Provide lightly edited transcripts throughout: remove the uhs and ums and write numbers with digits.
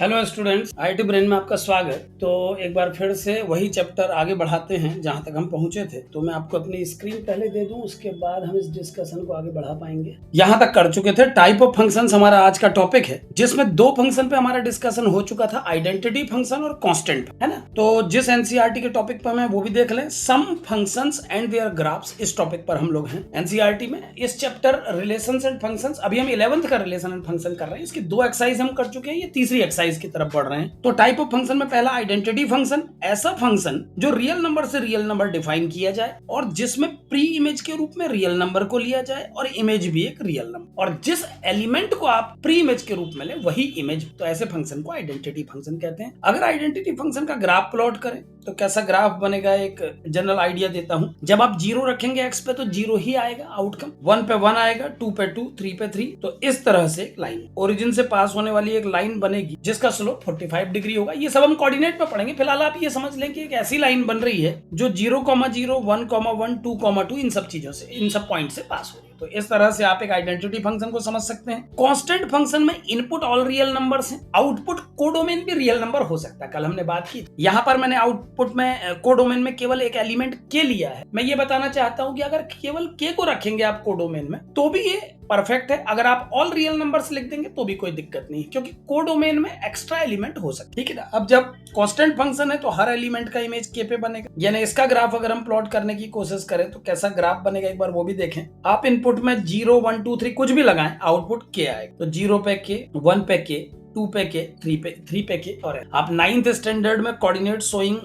Hello students, IT brain में आपका स्वागत। तो एक बार फिर से वही चैप्टर आगे बढ़ाते हैं जहां तक हम पहुंचे थे। तो मैं आपको अपनी स्क्रीन पहले दे दूं, उसके बाद हम इस डिस्कशन को आगे बढ़ा पाएंगे। यहां तक कर चुके थे टाइप ऑफ फंक्शंस, हमारा आज का टॉपिक है, जिसमें दो फंक्शन पे हमारा डिस्कशन हो चुका था, आइडेंटिटी फंक्शन और कांस्टेंट, है ना। तो जिस एनसीईआरटी के टॉपिक पर मैं वो भी देख लें, सम फंक्शंस एंड देयर ग्राफ्स, इस टॉपिक पर हम लोग हैं एनसीईआरटी में। इस चैप्टर रिलेशंस एंड फंक्शंस, अभी हम 11th का रिलेशन एंड फंक्शन कर रहे हैं। इसकी 2 एक्सरसाइज हम कर चुके हैं, ये तीसरी एक्सरसाइज की तरफ बढ़ रहे हैं। तो टाइप ऑफ फंक्शन में पहला आइडेंटिटी फंक्शन, ऐसा फंक्शन जो रियल नंबर से रियल नंबर डिफाइन किया जाए और जिसमें प्री इमेज के रूप में रियल नंबर को लिया जाए और इमेज भी एक रियल नंबर, और जिस एलिमेंट को आप प्री इमेज के रूप में ले वही इमेज। तो ऐसे फंक्शन को आइडेंटिटी फंक्शन कहते हैं। अगर आइडेंटिटी फंक्शन का ग्राफ प्लॉट करें तो कैसा ग्राफ बनेगा, एक जनरल आइडिया देता हूं। जब आप 0 रखेंगे एक्स पे तो 0 ही आएगा आउटकम, 1 पे 1 आएगा, 2 पे 2, 3 पे 3। तो इस तरह से एक लाइन ओरिजिन से पास होने वाली एक लाइन बनेगी जिसका स्लोप 45 डिग्री होगा। ये सब हम कोऑर्डिनेट में पढ़ेंगे। फिलहाल आप ये समझ लें कि एक ऐसी लाइन बन रही है जो 0,0, 1,1, 2,2 इन सब चीजों से, इन सब पॉइंट से पास हो रही है। तो इस तरह से आप एक आइडेंटिटी फंक्शन को समझ सकते हैं। कांस्टेंट फंक्शन में इनपुट ऑल रियल नंबर्स हैं, आउटपुट कोडोमेन भी रियल नंबर हो सकता है, कल हमने बात की। यहाँ पर मैंने आउटपुट में कोडोमेन में केवल एक एलिमेंट के लिया है। मैं ये बताना चाहता हूं कि अगर केवल के को रखेंगे आप कोडोमेन में तो भी ये परफेक्ट है। अगर आप ऑल रियल नंबर्स लिख देंगे तो भी कोई दिक्कत नहीं है, क्योंकि कोडोमेन में एक्स्ट्रा एलिमेंट हो सकते, ठीक है ना। अब जब कांस्टेंट फंक्शन है तो हर एलिमेंट का इमेज के पे बनेगा। यानी इसका ग्राफ अगर हम प्लॉट करने की कोशिश करें तो कैसा ग्राफ बनेगा, एक बार वो भी देखें। आप इनपुट में 0, 1, 2, 3 कुछ भी लगाएं, आउटपुट के आएगा। तो 0 पे के, 1 पे के, 2 पे के, 3 पे के। और आप 9th स्टैंडर्ड में कोऑर्डिनेट शोइंग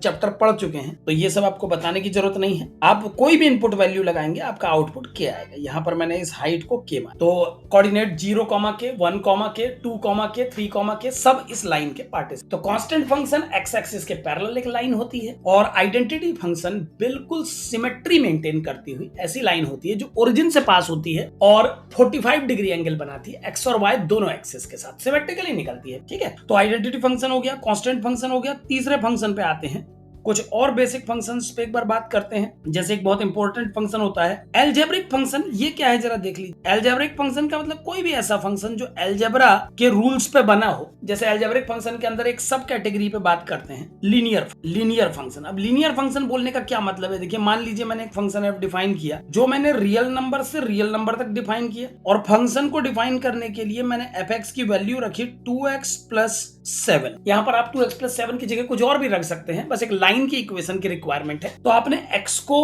चैप्टर पढ़ चुके हैं, तो ये सब आपको बताने की जरूरत नहीं है। आप कोई भी इनपुट वैल्यू लगाएंगे आपका आउटपुट के आएगा। यहाँ पर मैंने इस हाइट को के माना, तो कोऑर्डिनेट 0, के, 1, के, 2, के, 3, के सब इस लाइन के पार्ट। तो कांस्टेंट फंक्शन एक्स एक्सिस के पैरेलल एक लाइन होती है और आइडेंटिटी फंक्शन बिल्कुल सिमेट्री मेंटेन करती हुई ऐसी लाइन होती है जो ओरिजिन से पास होती है और 45 डिग्री एंगल बनाती है एक्स और वाई दोनों एक्सिस के साथ, सिमेट्रिकली निकलती है, ठीक है। तो आइडेंटिटी फंक्शन हो गया, कांस्टेंट फंक्शन हो गया। तीसरे फंक्शन पे आते हैं, कुछ और बेसिक फंक्शंस पे एक बार बात करते हैं। जैसे एक बहुत इंपॉर्टेंट फंक्शन होता है अलजेब्रिक फंक्शन। ये क्या है जरा देख लीजिए। अलजेब्रिक फंक्शन का मतलब कोई भी ऐसा फंक्शन जो अलजेब्रा के रूल्स पे बना हो। जैसे अलजेब्रिक फंक्शन के अंदर एक सब कैटेगरी पे बात करते हैं, लीनियर फंक्शन। अब लीनियर फंक्शन बोलने का क्या मतलब है, देखिए मान लीजिए मैंने एक फंक्शन एफ डिफाइन किया जो मैंने रियल नंबर से रियल नंबर तक डिफाइन किया, और फंक्शन को डिफाइन करने के लिए मैंने एफ एक्स की वैल्यू रखी 2x+7। यहाँ पर आप 2x+7 की जगह कुछ और भी रख सकते हैं, बस एक लाइन की इक्वेशन की रिक्वायरमेंट है। तो आपने x को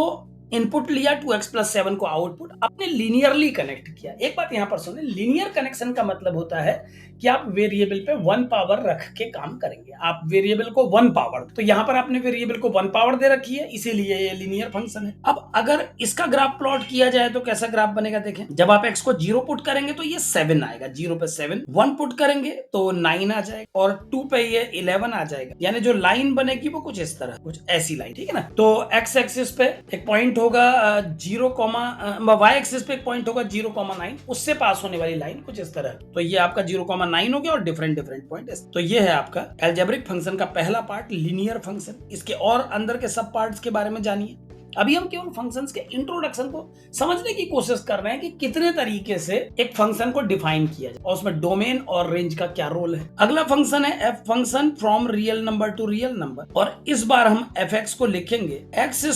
इनपुट लिया, 2x+7 को आउटपुट, आपने लीनियरली कनेक्ट किया। एक बात यहां पर सुने, लीनियर कनेक्शन का मतलब होता है कि आप वेरिएबल पे 1 पावर रख के काम करेंगे। आप वेरिएबल को 1 पावर, तो यहां पर आपने वेरिएबल को 1 पावर दे रखी है, इसीलिए ये लीनियर फंक्शन है। अब अगर इसका ग्राफ प्लॉट किया जाए तो कैसा ग्राफ बनेगा, देखें। जब आप x को 0 पुट करेंगे तो ये 7 आएगा, 0 पे 7, 1 पुट करेंगे तो 9 आ जाएगा और 2 पे ये 11 आ जाएगा। यानी जो लाइन बनेगी वो कुछ इस तरह, कुछ ऐसी लाइन, ठीक है ना। तो x एक्सिस पे एक पॉइंट होगा 0, y एक्सिस पे एक पॉइंट होगा 0,9, उससे पास होने वाली लाइन कुछ इस तरह। तो ये आपका 0,9 हो गया और डिफरेंट पॉइंट। तो ये है आपका अलजेब्रिक फंक्शन का पहला पार्ट, लीनियर फंक्शन। इसके और अंदर के सब पार्ट्स के बारे में जानिए। अभी हम केवल फंक्शंस के इंट्रोडक्शन को समझने की कोशिश कर रहे हैं कि कितने तरीके से एक फंक्शन को डिफाइन किया जाए और उसमें डोमेन और रेंज का क्या रोल है। अगला फंक्शन है F function from real number two real number, और इस बार हम एफ एक्स को लिखेंगे x²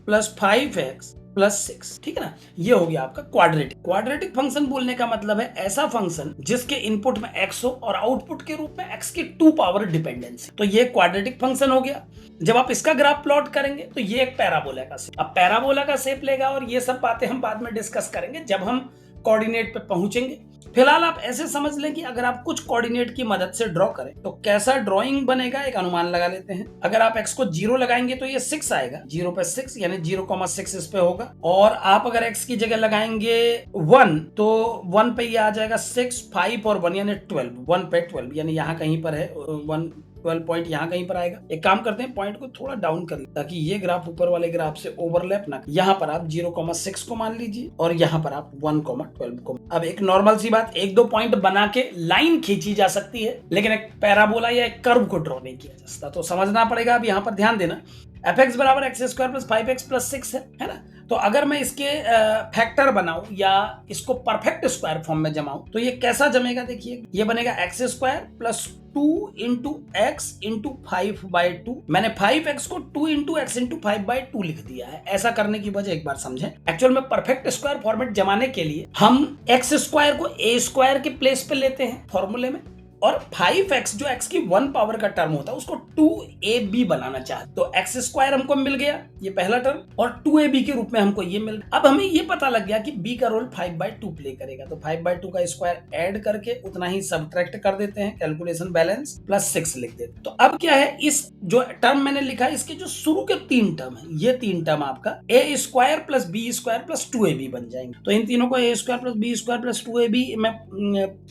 + 5x + 6, ठीक है ना। ये हो गया आपका क्वाड्रेटिक फंक्शन। बोलने का मतलब है ऐसा फंक्शन जिसके इनपुट में x हो और आउटपुट के रूप में x की 2 पावर डिपेंडेंसी। तो ये क्वाड्रेटिक फंक्शन हो गया। जब आप इसका ग्राफ प्लॉट करेंगे तो ये एक पैराबोला का शेप, अब पैराबोला का शेप लेगा, और ये सब बातें हम बाद में डिस्कस करेंगे जब हम कोऑर्डिनेट पे पहुंचेंगे। फिलहाल आप ऐसे समझ लें कि अगर आप कुछ कोऑर्डिनेट की मदद से ड्रॉ करें तो कैसा ड्राइंग बनेगा, एक अनुमान लगा लेते हैं। अगर आप x को 0 लगाएंगे तो ये 6 आएगा, 0 पे 6 यानी 0,6 इस पे होगा। और आप अगर x की जगह लगाएंगे 1 तो 1 पे ये आ जाएगा 6, 5 और 1 यानी 12, 1 पे 12 यानी यहाँ कहीं पर है 1, 12 पॉइंट यहाँ कहीं पर आएगा। एक काम करते हैं, पॉइंट को थोड़ा डाउन कर लें ताकि ये ग्राफ ऊपर वाले ग्राफ से ओवरलैप ना। यहाँ पर आप 0,6 को मान लीजिए और यहाँ पर आप 1,12 को। अब एक नॉर्मल सी बात, 1-2 पॉइंट बना के लाइन खींची जा सकती है, लेकिन एक पैराबोला या एक कर्व को ड्रॉ नहीं किया जा सकता। तो समझना पड़ेगा। अब यहाँ पर ध्यान देना, एफ एक्स बराबर x² + 5x + 6 है ना। तो अगर मैं इसके फैक्टर बनाऊं या इसको परफेक्ट स्क्वायर फॉर्म में जमाऊं तो ये कैसा जमेगा, देखिए ये बनेगा x square plus 2 into x into 5/2। मैंने 5x को 2 इंटू एक्स इंटू 5/2 लिख दिया है। ऐसा करने की वजह एक बार समझें, एक्चुअल में परफेक्ट स्क्वायर फॉर्मेट जमाने के लिए हम एक्स स्क्वायर को ए स्क्वायर के प्लेस पे लेते हैं फॉर्मूले में, और 5x जो x की 1 पावर का टर्म होता है उसको 2ab बनाना चाहते, तो x स्क्वायर हमको मिल गया ये पहला टर्म, और 2ab के रूप में हमको ये मिल। अब हमें ये पता लग गया कि b का रोल 5/2 प्ले करेगा, तो 5/2 का स्क्वायर ऐड करके उतना ही सबट्रैक्ट कर देते हैं, कैलकुलेशन बैलेंस प्लस 6 लिख देते हैं। तो अब क्या है, इस जो टर्म मैंने लिखा है इसके जो शुरू के 3 टर्म है, ये 3 टर्म आपका a square plus B square plus 2ab बन जाएंगे। तो इन तीनों को a square plus B square plus 2ab में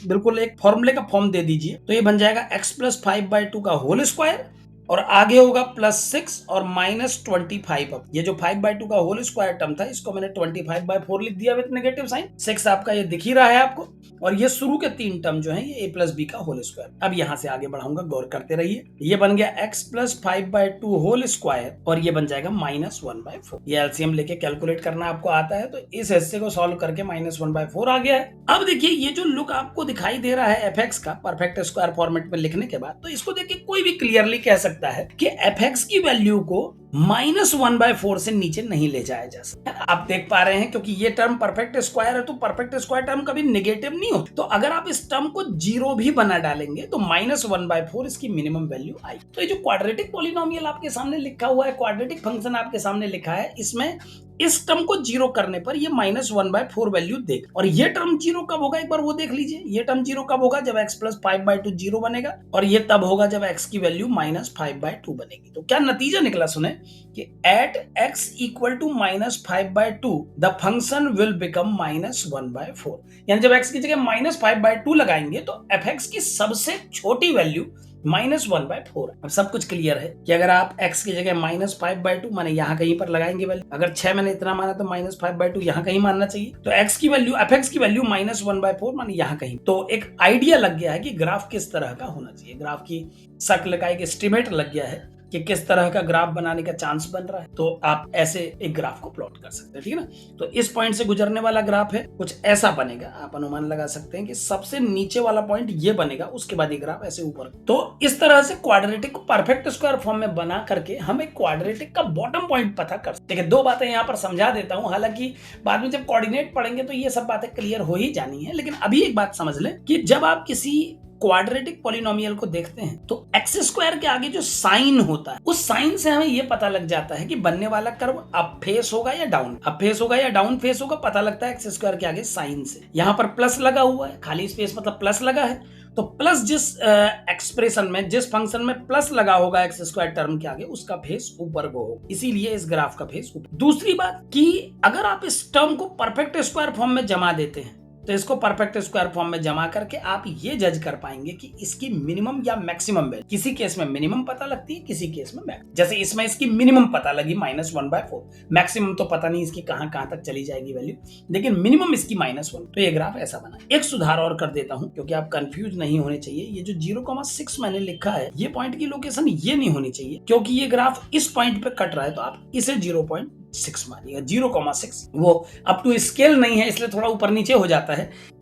बिल्कुल एक फॉर्मूले का फॉर्म दे दीजिए, तो ये बन जाएगा x प्लस 5/2 का होल स्क्वायर, और आगे होगा प्लस 6 और माइनस 25। अब ये जो 5/2 का होल स्क्वायर टर्म था इसको मैंने 25/4 लिख दिया विद नेगेटिव साइन। 6 आपका ये दिख ही रहा है आपको, और ये शुरू के 3 टर्म जो है ये a प्लस बी का होल स्क्वायर। अब यहां से आगे बढ़ाऊंगा, गौर करते रहिए। ये बन गया x प्लस 5/2 होल स्क्वायर, और ये बन जाएगा -1/4। ये एलसीएम लेके कैलकुलेट करना आपको आता है, तो इस हिस्से को सॉल्व करके -1/4 आ गया है। अब देखिए ये जो लुक आपको दिखाई दे रहा है fx का परफेक्ट स्क्वायर फॉर्मेट में लिखने के बाद, तो इसको देखिए कोई भी क्लियरली कह सकता है कि fx की वैल्यू को -1/4 से नीचे नहीं ले जाया जा सकता। आप देख पा रहे हैं क्योंकि ये टर्म परफेक्ट स्क्वायर है, तो परफेक्ट स्क्वायर टर्म कभी नेगेटिव नहीं होता। तो अगर आप इस टर्म को 0 भी बना डालेंगे तो -1/4 इसकी मिनिमम वैल्यू आई। तो ये जो क्वाड्रेटिक पॉलिनोमियल आपके सामने लिखा हुआ है, क्वाड्रेटिक फंक्शन आपके सामने लिखा है, इसमें इस टर्म को 0 करने पर ये -1/4 वैल्यू देगा। और ये टर्म 0 कब होगा, एक बार वो देख लीजिए। ये टर्म 0 कब होगा, जब x प्लस 5/2 0 बनेगा, और ये तब होगा जब x की वैल्यू -5/2 बनेगी। तो क्या नतीजा निकला सुने कि at x equal to -5/2 the function will become -1/4। यानी जब x की जगह -5/2 लगाएंगे तो fx की सबसे छोटी वैल्यू -1/4। अब सब कुछ क्लियर है कि अगर आप x की जगह -5/2 माने यहाँ कहीं पर लगाएंगे वैल्यू, अगर 6 मैंने इतना माना तो -5/2 यहाँ कहीं मानना चाहिए, तो x की वैल्यू fx की वैल्यू -1/4 माने यहाँ कहीं। तो एक आइडिया लग गया है कि ग्राफ किस तरह का होना चाहिए, ग्राफ की शक्ल का एक एस्टिमेट लग गया है कि किस तरह का ग्राफ बनाने का चांस बन रहा है। तो आप ऐसे एक ग्राफ को प्लॉट कर सकते हैं, ठीक है ना। तो इस पॉइंट से गुजरने वाला ग्राफ है, कुछ ऐसा बनेगा। आप अनुमान लगा सकते हैं कि सबसे नीचे वाला पॉइंट ये बनेगा, उसके बाद ये ग्राफ ऐसे ऊपर। तो इस तरह से क्वाड्रेटिक को परफेक्ट स्क्वायर फॉर्म में बना करके हम एक क्वाड्रेटिक का बॉटम पॉइंट पता कर सकते हैं। 2 बातें यहाँ पर समझा देता हूँ, हालांकि बाद में जब कोऑर्डिनेट पढ़ेंगे तो ये सब बातें क्लियर हो ही जानी है, लेकिन अभी एक बात समझ लें कि जब आप किसी क्वाड्रेटिक पॉलिनोमियल को देखते हैं तो एक्स स्क्वायर के आगे जो साइन होता है, उस साइन से हमें यह पता लग जाता है कि बनने वाला कर्व अप फेस होगा या डाउन, अप फेस होगा या डाउन फेस होगा, पता लगता है एक्स स्क्वायर के आगे साइन से। यहाँ पर प्लस लगा हुआ है, खाली स्पेस मतलब प्लस लगा है, तो प्लस जिस एक्सप्रेशन में, जिस फंक्शन में प्लस लगा होगा एक्स स्क्वायर टर्म के आगे, उसका फेस ऊपर को होगा, इसीलिए इस ग्राफ का फेस ऊपर। दूसरी बात कि अगर आप इस टर्म को परफेक्ट स्क्वायर फॉर्म में जमा देते हैं तो इसको परफेक्ट स्क्वायर फॉर्म में जमा करके आप ये जज कर पाएंगे कि इसकी मिनिमम या मैक्सिमम वैल्यू, किसी केस में मिनिमम पता लगती है, किसी केस में मैक्सिमम। जैसे इसमें इसकी मिनिमम पता लगी -1/4, मैक्सिमम तो पता नहीं इसकी कहां तक चली जाएगी वैल्यू, लेकिन मिनिमम इसकी -1। तो ये ग्राफ ऐसा बना। एक सुधार और कर देता हूं क्योंकि आप कंफ्यूज नहीं होने चाहिए। ये जो 0,6 मैंने लिखा है, ये पॉइंट की लोकेशन ये नहीं होनी चाहिए, क्योंकि ये ग्राफ इस पॉइंट पे कट रहा है, तो आप इसे 0.6 मानिएगा। 0,6 वो अप टू स्केल नहीं है, इसलिए थोड़ा ऊपर नीचे हो जाता है,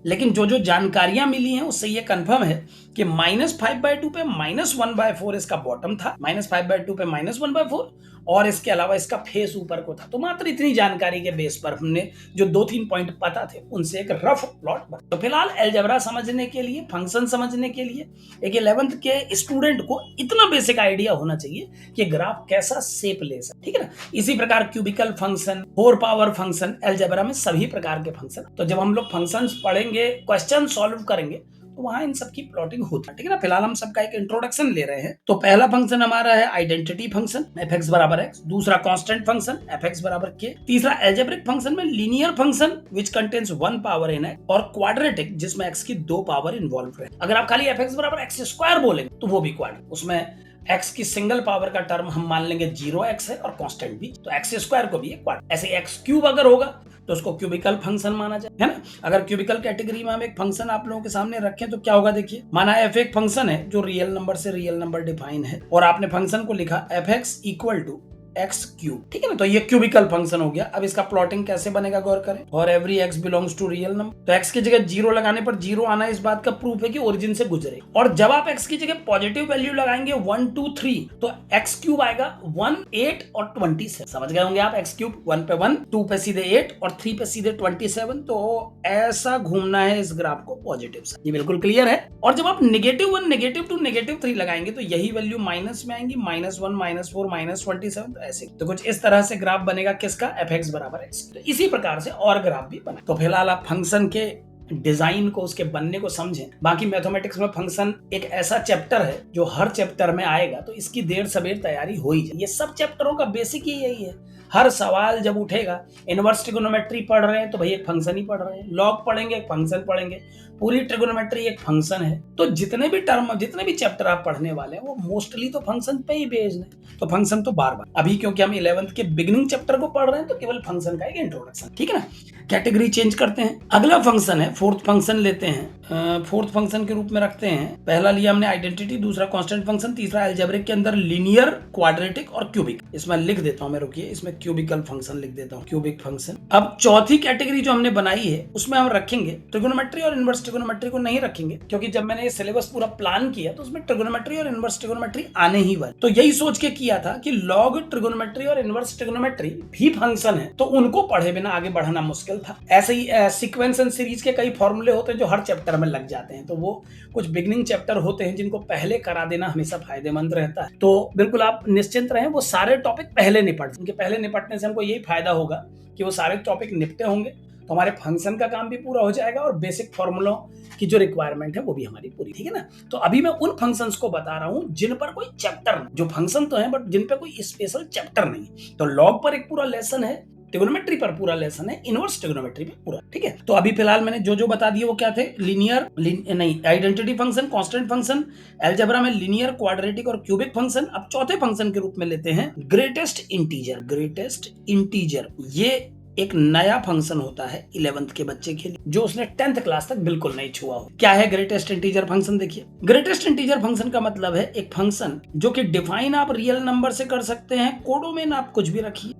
लेकिन जो जानकारियां मिली हैं उससे ये कंफर्म है कि -5/2 पे -1/4 इसका बॉटम था, -5/2 पे -1/4, और इसके अलावा इसका फेस ऊपर को था। तो मात्र इतनी जानकारी के बेस पर हमने जो 2-3 पॉइंट पता थे उनसे एक रफ प्लॉट बना। तो फिलहाल अलजेब्रा समझने के लिए, फंक्शन समझने के लिए एक 11th के स्टूडेंट को इतना बेसिक आइडिया होना चाहिए कि ग्राफ कैसा शेप ले सकता, ठीक है ना। इसी प्रकार cubical function, 4 power function, algebra में सभी प्रकार के फंक्शन। तो जब हम लोग फंक्शंस पढ़ेंगे, क्वेश्चन सॉल्व करेंगे, तो वहां इन सब की प्लॉटिंग होती है, ठीक है ना। फिलहाल हम सबका एक इंट्रोडक्शन ले रहे हैं। तो पहला फंक्शन हमारा है आइडेंटिटी फंक्शन fx बराबर x, दूसरा कांस्टेंट फंक्शन fx बराबर k, तीसरा अलजेब्रिक फंक्शन में linear function which contains 1 power in x, और क्वाड्रेटिक जिसमें x की 2 पावर इन्वॉल्व है। अगर आप खाली fx बराबर x² बोलेंगे तो वो भी क्वाड्रेटिक, उसमें x की सिंगल पावर का टर्म हम मान लेंगे 0x है और कांस्टेंट भी, तो x² को भी एक क्वाड्रेटिक। ऐसे x³ अगर होगा तो उसको क्यूबिकल फंक्शन माना जाए, है ना। अगर क्यूबिकल कैटेगरी में हम एक फंक्शन आप लोगों के सामने रखें तो क्या होगा, देखिए माना f एक फंक्शन है जो रियल नंबर से रियल नंबर डिफाइन है, और आपने फंक्शन को लिखा fx equal to X cube, ठीक है ना। तो ये क्यूबिकल फंक्शन हो गया। अब इसका प्लॉटिंग कैसे बनेगा गौर करें। For every x belongs to real number, तो एक्स की जगह 0 लगाने पर 0 आना इस बात का प्रूफ है कि ओरिजिन से गुजरे। और जब आप एक्स की जगह पॉजिटिव वैल्यू लगाएंगे 1 2 3, तो एक्स क्यूब आएगा 1 8 और 27। समझ गए होंगे आप। एक्स क्यूब 1 पे 1, 2 पे सीधे 8 और 3 पे सीधे 27। तो ऐसा घूमना है इस ग्राफ को पॉजिटिव से, ये बिल्कुल क्लियर है। और जब आप -1 -2 -3 लगाएंगे तो यही वैल्यू माइनस में आएंगी, -1 -4 -27। तो ऐसे तो कुछ इस तरह से ग्राफ बनेगा किसका, fx बराबर x। तो इसी प्रकार से और ग्राफ भी बना। तो फिलहाल आप फंक्शन के डिजाइन को, उसके बनने को समझें। बाकी मैथमेटिक्स में फंक्शन एक ऐसा चैप्टर है जो हर चैप्टर में आएगा, तो इसकी देर सवेर तैयारी हो ही जाए। ये सब चैप्टरों का बेसिक ही यही है। हर सवाल जब उठेगा, इनवर्स ट्रिगोनोमेट्री पढ़ रहे हैं तो भाई एक फंक्शन ही पढ़ रहे हैं, लॉग पढ़ेंगे एक फंक्शन पढ़ेंगे, पूरी ट्रिगोनोमेट्री एक फंक्शन है। तो जितने भी चैप्टर आप पढ़ने वाले हैं वो मोस्टली तो फंक्शन पे ही बेस्ड है। तो फंक्शन तो बार बार, अभी क्योंकि हम 11th के बिगिनिंग चैप्टर को पढ़ रहे हैं तो केवल फंक्शन का एक इंट्रोडक्शन, ठीक है ना। कैटेगरी चेंज करते हैं। अगला फंक्शन है, फोर्थ फंक्शन लेते हैं। फोर्थ फंक्शन के रूप में रखते हैं, पहला लिया हमने आइडेंटिटी, दूसरा कांस्टेंट फंक्शन, तीसरा अलजेब्रिक के अंदर लीनियर, क्वाड्रेटिक और क्यूबिक। इसमें लिख देता हूं मैं, रुकिए, इसमें क्यूबिकल फंक्शन लिख देता हूं, क्यूबिक फंक्शन। अब चौथी कैटेगरी जो हमने बनाई है उसमें हम रखेंगे ट्रिगोनोमेट्री और इनवर्स ट्रिगोनोमेट्री को नहीं रखेंगे, क्योंकि जब मैंने ये सिलेबस पूरा प्लान किया तो उसमें ट्रिगोनोमेट्री और इनवर्स ट्रिगोनोमेट्री आने ही वाले। तो यही सोच के किया था कि लॉग ट्रिगोनोमेट्री और इनवर्स ट्रिगोनोमेट्री भी फंक्शन है, तो उनको पढ़े बिना आगे बढ़ना मुश्किल था। ऐसे ही सीक्वेंस एंड सीरीज के कई फॉर्मूले होते हैं जो हर चैप्टर में लग जाते हैं, तो वो कुछ बिगनिंग चैप्टर होते हैं जिनको पहले करा देना हमेशा फायदेमंद रहता है। तो बिल्कुल आप निश्चिंत रहें, वो सारे टॉपिक पहले निपट, उनके पहले निपटने से हमको यही फायदा होगा कि वो सारे टॉपिक निपटे होंगे, तो हमारे फंक्शन का काम भी पूरा हो जाएगा और बेसिक फॉर्मूलों की जो रिक्वायरमेंट है वो भी हमारी पूरी, ठीक है ना। तो अभी मैं उन फंक्शंस को बता रहा हूं जिन पर कोई चैप्टर, जो फंक्शन तो है बट जिन पर कोई स्पेशल चैप्टर नहीं। तो लॉग पर एक पूरा लेसन है, ट्रिगोनोमेट्री पर पूरा लेसन है, इनवर्स ट्रिगोनोमेट्री पे पूरा, ठीक है। तो अभी फिलहाल मैंने जो बता दिए वो क्या थे, नहीं identity function, constant function, algebra में लीनियर, क्वाड्रेटिक और क्यूबिक फंक्शन। अब चौथे फंक्शन के रूप में लेते हैं ग्रेटेस्ट इंटीजर। ग्रेटेस्ट इंटीजर ये एक नया फंक्शन होता है 11th के बच्चे के लिए, जो उसने 10th क्लास तक बिल्कुल नहीं छुआ हो। क्या है ग्रेटेस्ट इंटीजर फंक्शन, देखिए। ग्रेटेस्ट इंटीजर फंक्शन का मतलब है एक फंक्शन जो कि डिफाइन आप रियल नंबर से कर सकते हैं, कोडोमेन आप कुछ भी रखिए,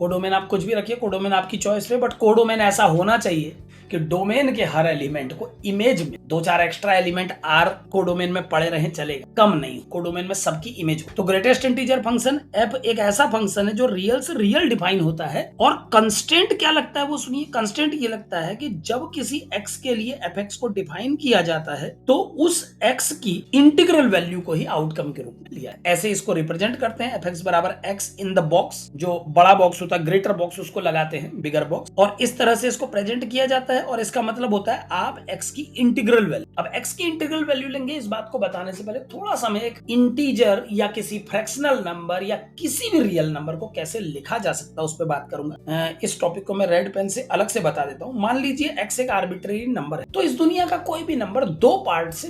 कोडोमेन आपकी चॉइस पे, बट कोडोमेन ऐसा होना चाहिए कि डोमेन के हर एलिमेंट को इमेज में 2-4 एक्स्ट्रा एलिमेंट आर कोडोमेन में पड़े रहे चलेगा, कम नहीं, कोडोमेन में सबकी इमेज हो। तो ग्रेटेस्ट इंटीजर फंक्शन एफ एक ऐसा फंक्शन है जो रियल से रियल डिफाइन होता है। और कंस्टेंट क्या लगता है वो सुनिए, कंस्टेंट ये लगता है कि जब किसी एक्स के लिए एफ एक्स को डिफाइन किया जाता है तो उस एक्स की इंटीग्रल वैल्यू को ही आउटकम के रूप में लिया है। ऐसे इसको रिप्रेजेंट करते हैं, एफ एक्स बराबर एक्स इन द बॉक्स, जो बड़ा बॉक्स होता है, ग्रेटर बॉक्स उसको लगाते हैं, बिगर बॉक्स, और इस तरह से इसको प्रेजेंट किया जाता है। और इसका मतलब होता है आप x की इंटीग्रल वैल्यू, अब x की इंटीग्रल वैल्यू लेंगे। इस बात को बताने से पहले थोड़ा सा मैं एक इंटीजर या किसी फ्रैक्शनल नंबर या किसी भी रियल नंबर को कैसे लिखा जा सकता है उस पर बात करूंगा। इस टॉपिक को मैं रेड पेन से अलग से बता देता हूं। मान लीजिए x एक आर्बिट्रेरी नंबर है, तो इस दुनिया का कोई भी नंबर दो पार्ट से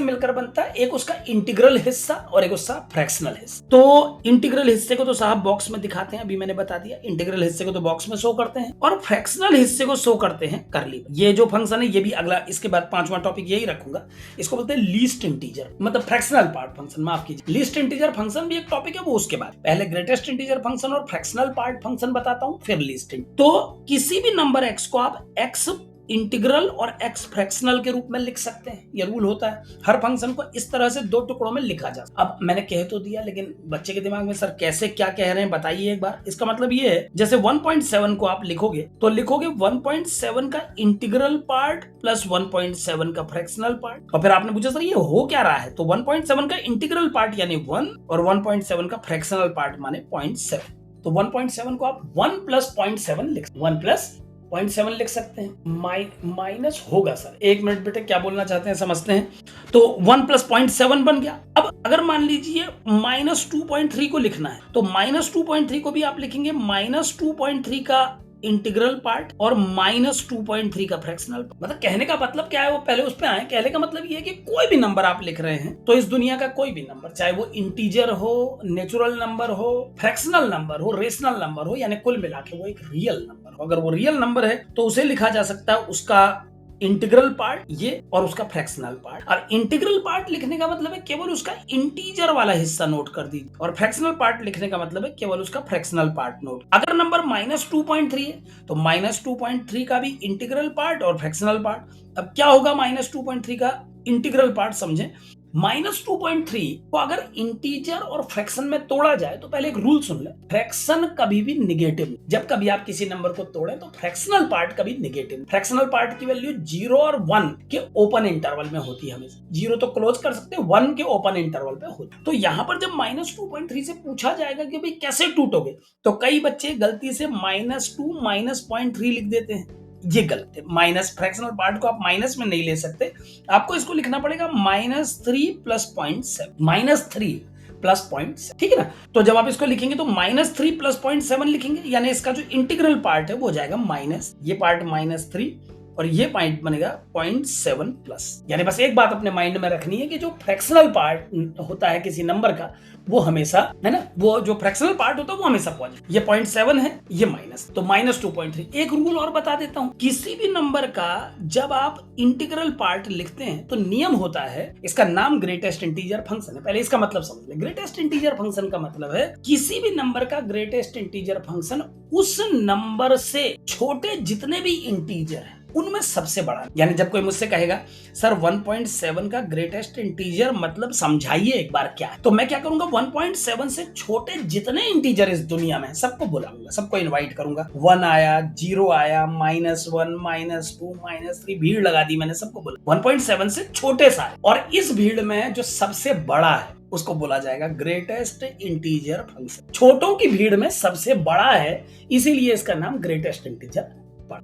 मिलकर बनता है, एक उसका इंटीग्रल हिस्सा और एक उसका फ्रैक्शनल हिस्सा। तो इंटीग्रल हिस्से को तो साहब बॉक्स में दिखाते हैं, अभी मैंने बता दिया। इंटीग्रल हिस्से को तो बॉक्स में शो करते हैं और फ्रैक्शनल हिस्से को शो करते हैं करली। ये जो फंक्शन है ये भी अगला, इसके बाद 5वां टॉपिक यही रखूंगा। इसको बोलते हैं लीस्ट इंटीजर, मतलब फ्रैक्शनल पार्ट फंक्शन, माफ कीजिए। लीस्ट इंटीजर फंक्शन भी एक टॉपिक है, वो उसके बाद। पहले ग्रेटेस्ट इंटीजर फंक्शन और फ्रैक्शनल पार्ट फंक्शन बताता हूं, फिर लीस्ट। तो किसी भी नंबर एक्स को आप एक्स इंटीग्रल और एक्स फ्रैक्शनल के रूप में लिख सकते हैं, ये रूल होता है। हर फंक्शन को इस तरह से दो टुकड़ों में लिखा जा सकता है। अब मैंने कह तो दिया, लेकिन बच्चे के दिमाग में सर कैसे क्या कह रहे हैं बताइए एक बार। इसका मतलब ये है, जैसे 1.7 को आप लिखोगे तो लिखोगे 1.7 का इंटीग्रल पार्ट प्लस 1.7 का फ्रैक्शनल पार्ट। और फिर आपने पूछा सर ये हो क्या रहा है, तो 1.7 का इंटीग्रल पार्ट यानी 1 और 1.7 का फ्रैक्शनल पार्ट माने 0.7। तो 1.7 को आप 1 प्लस 0.7 लिख, 1 प्लस 0.7 लिख सकते हैं। माइनस होगा सर, एक मिनट बेटे क्या बोलना चाहते हैं समझते हैं। तो 1 प्लस 0.7 बन गया। अब अगर मान लीजिए -2.3 को लिखना है तो -2.3 को भी आप लिखेंगे -2.3 का इंटीग्रल पार्ट और -2.3 का फ्रैक्शनल। मतलब कहने का मतलब क्या है, वो पहले उस पे आए। कहने का मतलब ये है कि कोई भी नंबर आप लिख रहे हैं तो इस दुनिया का कोई भी नंबर, चाहे वो इंटीजर हो, नेचुरल नंबर हो, फ्रैक्शनल नंबर हो, रेशनल नंबर हो, यानी कुल मिला के वो एक रियल नंबर हो। अगर वो रियल नंबर है तो उसे लिखा जा सकता है उसका इंटीग्रल पार्ट ये और उसका फ्रैक्शनल पार्ट। और इंटीग्रल पार्ट लिखने का मतलब है केवल उसका इंटीजर वाला हिस्सा नोट कर दी, और फ्रैक्शनल पार्ट लिखने का मतलब है केवल उसका फ्रैक्शनल पार्ट नोट। अगर नंबर -2.3 है तो -2.3 का भी इंटीग्रल पार्ट और फ्रैक्शनल पार्ट। अब क्या होगा -2.3 का इंटीग्रल पार्ट, समझे। -2.3 को अगर इंटीजर और फ्रैक्शन में तोड़ा जाए तो पहले एक रूल सुन ले, फ्रैक्शन कभी भी निगेटिव। जब कभी आप किसी नंबर को तोड़े तो फ्रैक्शनल पार्ट कभी निगेटिव। फ्रैक्शनल पार्ट की वैल्यू 0 और 1 के ओपन इंटरवल में होती है हमेशा। 0 तो क्लोज कर सकते हैं, 1 के ओपन इंटरवल पे होती है। तो यहां पर जब -2.3 से पूछा जाएगा कि भाई कैसे टूटोगे, तो कई बच्चे गलती से -2 -0.3 लिख देते हैं, ये गलत है। माइनस फ्रैक्शनल पार्ट को आप माइनस में नहीं ले सकते, आपको इसको लिखना पड़ेगा -3 + 0.7, -3 + 0.7, ठीक है ना। तो जब आप इसको लिखेंगे तो -3 + 0.7 लिखेंगे, यानी इसका जो इंटीग्रल पार्ट है वो हो जाएगा माइनस, ये पार्ट -3 और ये पॉइंट बनेगा 0.7 प्लस। यानी बस एक बात अपने माइंड में रखनी है कि जो फ्रैक्शनल पार्ट होता है किसी नंबर का वो हमेशा, है ना, वो जो फ्रैक्शनल पार्ट होता है वो हमेशा पॉजिटिव। ये 0.7 है, ये माइनस, तो -2.3। एक रूल और बता देता हूं, किसी भी नंबर का जब आप इंटीग्रल पार्ट लिखते हैं तो नियम होता है, इसका नाम ग्रेटेस्ट इंटीजर फंक्शन है। पहले इसका मतलब समझ ले। ग्रेटेस्ट इंटीजर फंक्शन का मतलब है किसी भी नंबर का ग्रेटेस्ट इंटीजर फंक्शन उस नंबर से छोटे जितने भी इंटीजर है उनमें सबसे बड़ा। यानी जब कोई मुझसे कहेगा सर 1.7 का ग्रेटेस्ट इंटीजर मतलब समझाइए एक बार क्या है, तो मैं क्या करूंगा, 1.7 से छोटे जितने इंटीजर इस दुनिया में सबको बुलाऊंगा, सबको इनवाइट करूंगा। 1 आया, 0 आया, -1, -2, -3, भीड़ लगा दी मैंने, सबको बोला 1.7 से छोटे सारे। और इस भीड़ में जो सबसे बड़ा है उसको बोला जाएगा ग्रेटेस्ट इंटीजर फंक्शन। छोटों की भीड़ में सबसे बड़ा है, इसीलिए इसका नाम ग्रेटेस्ट इंटीजर,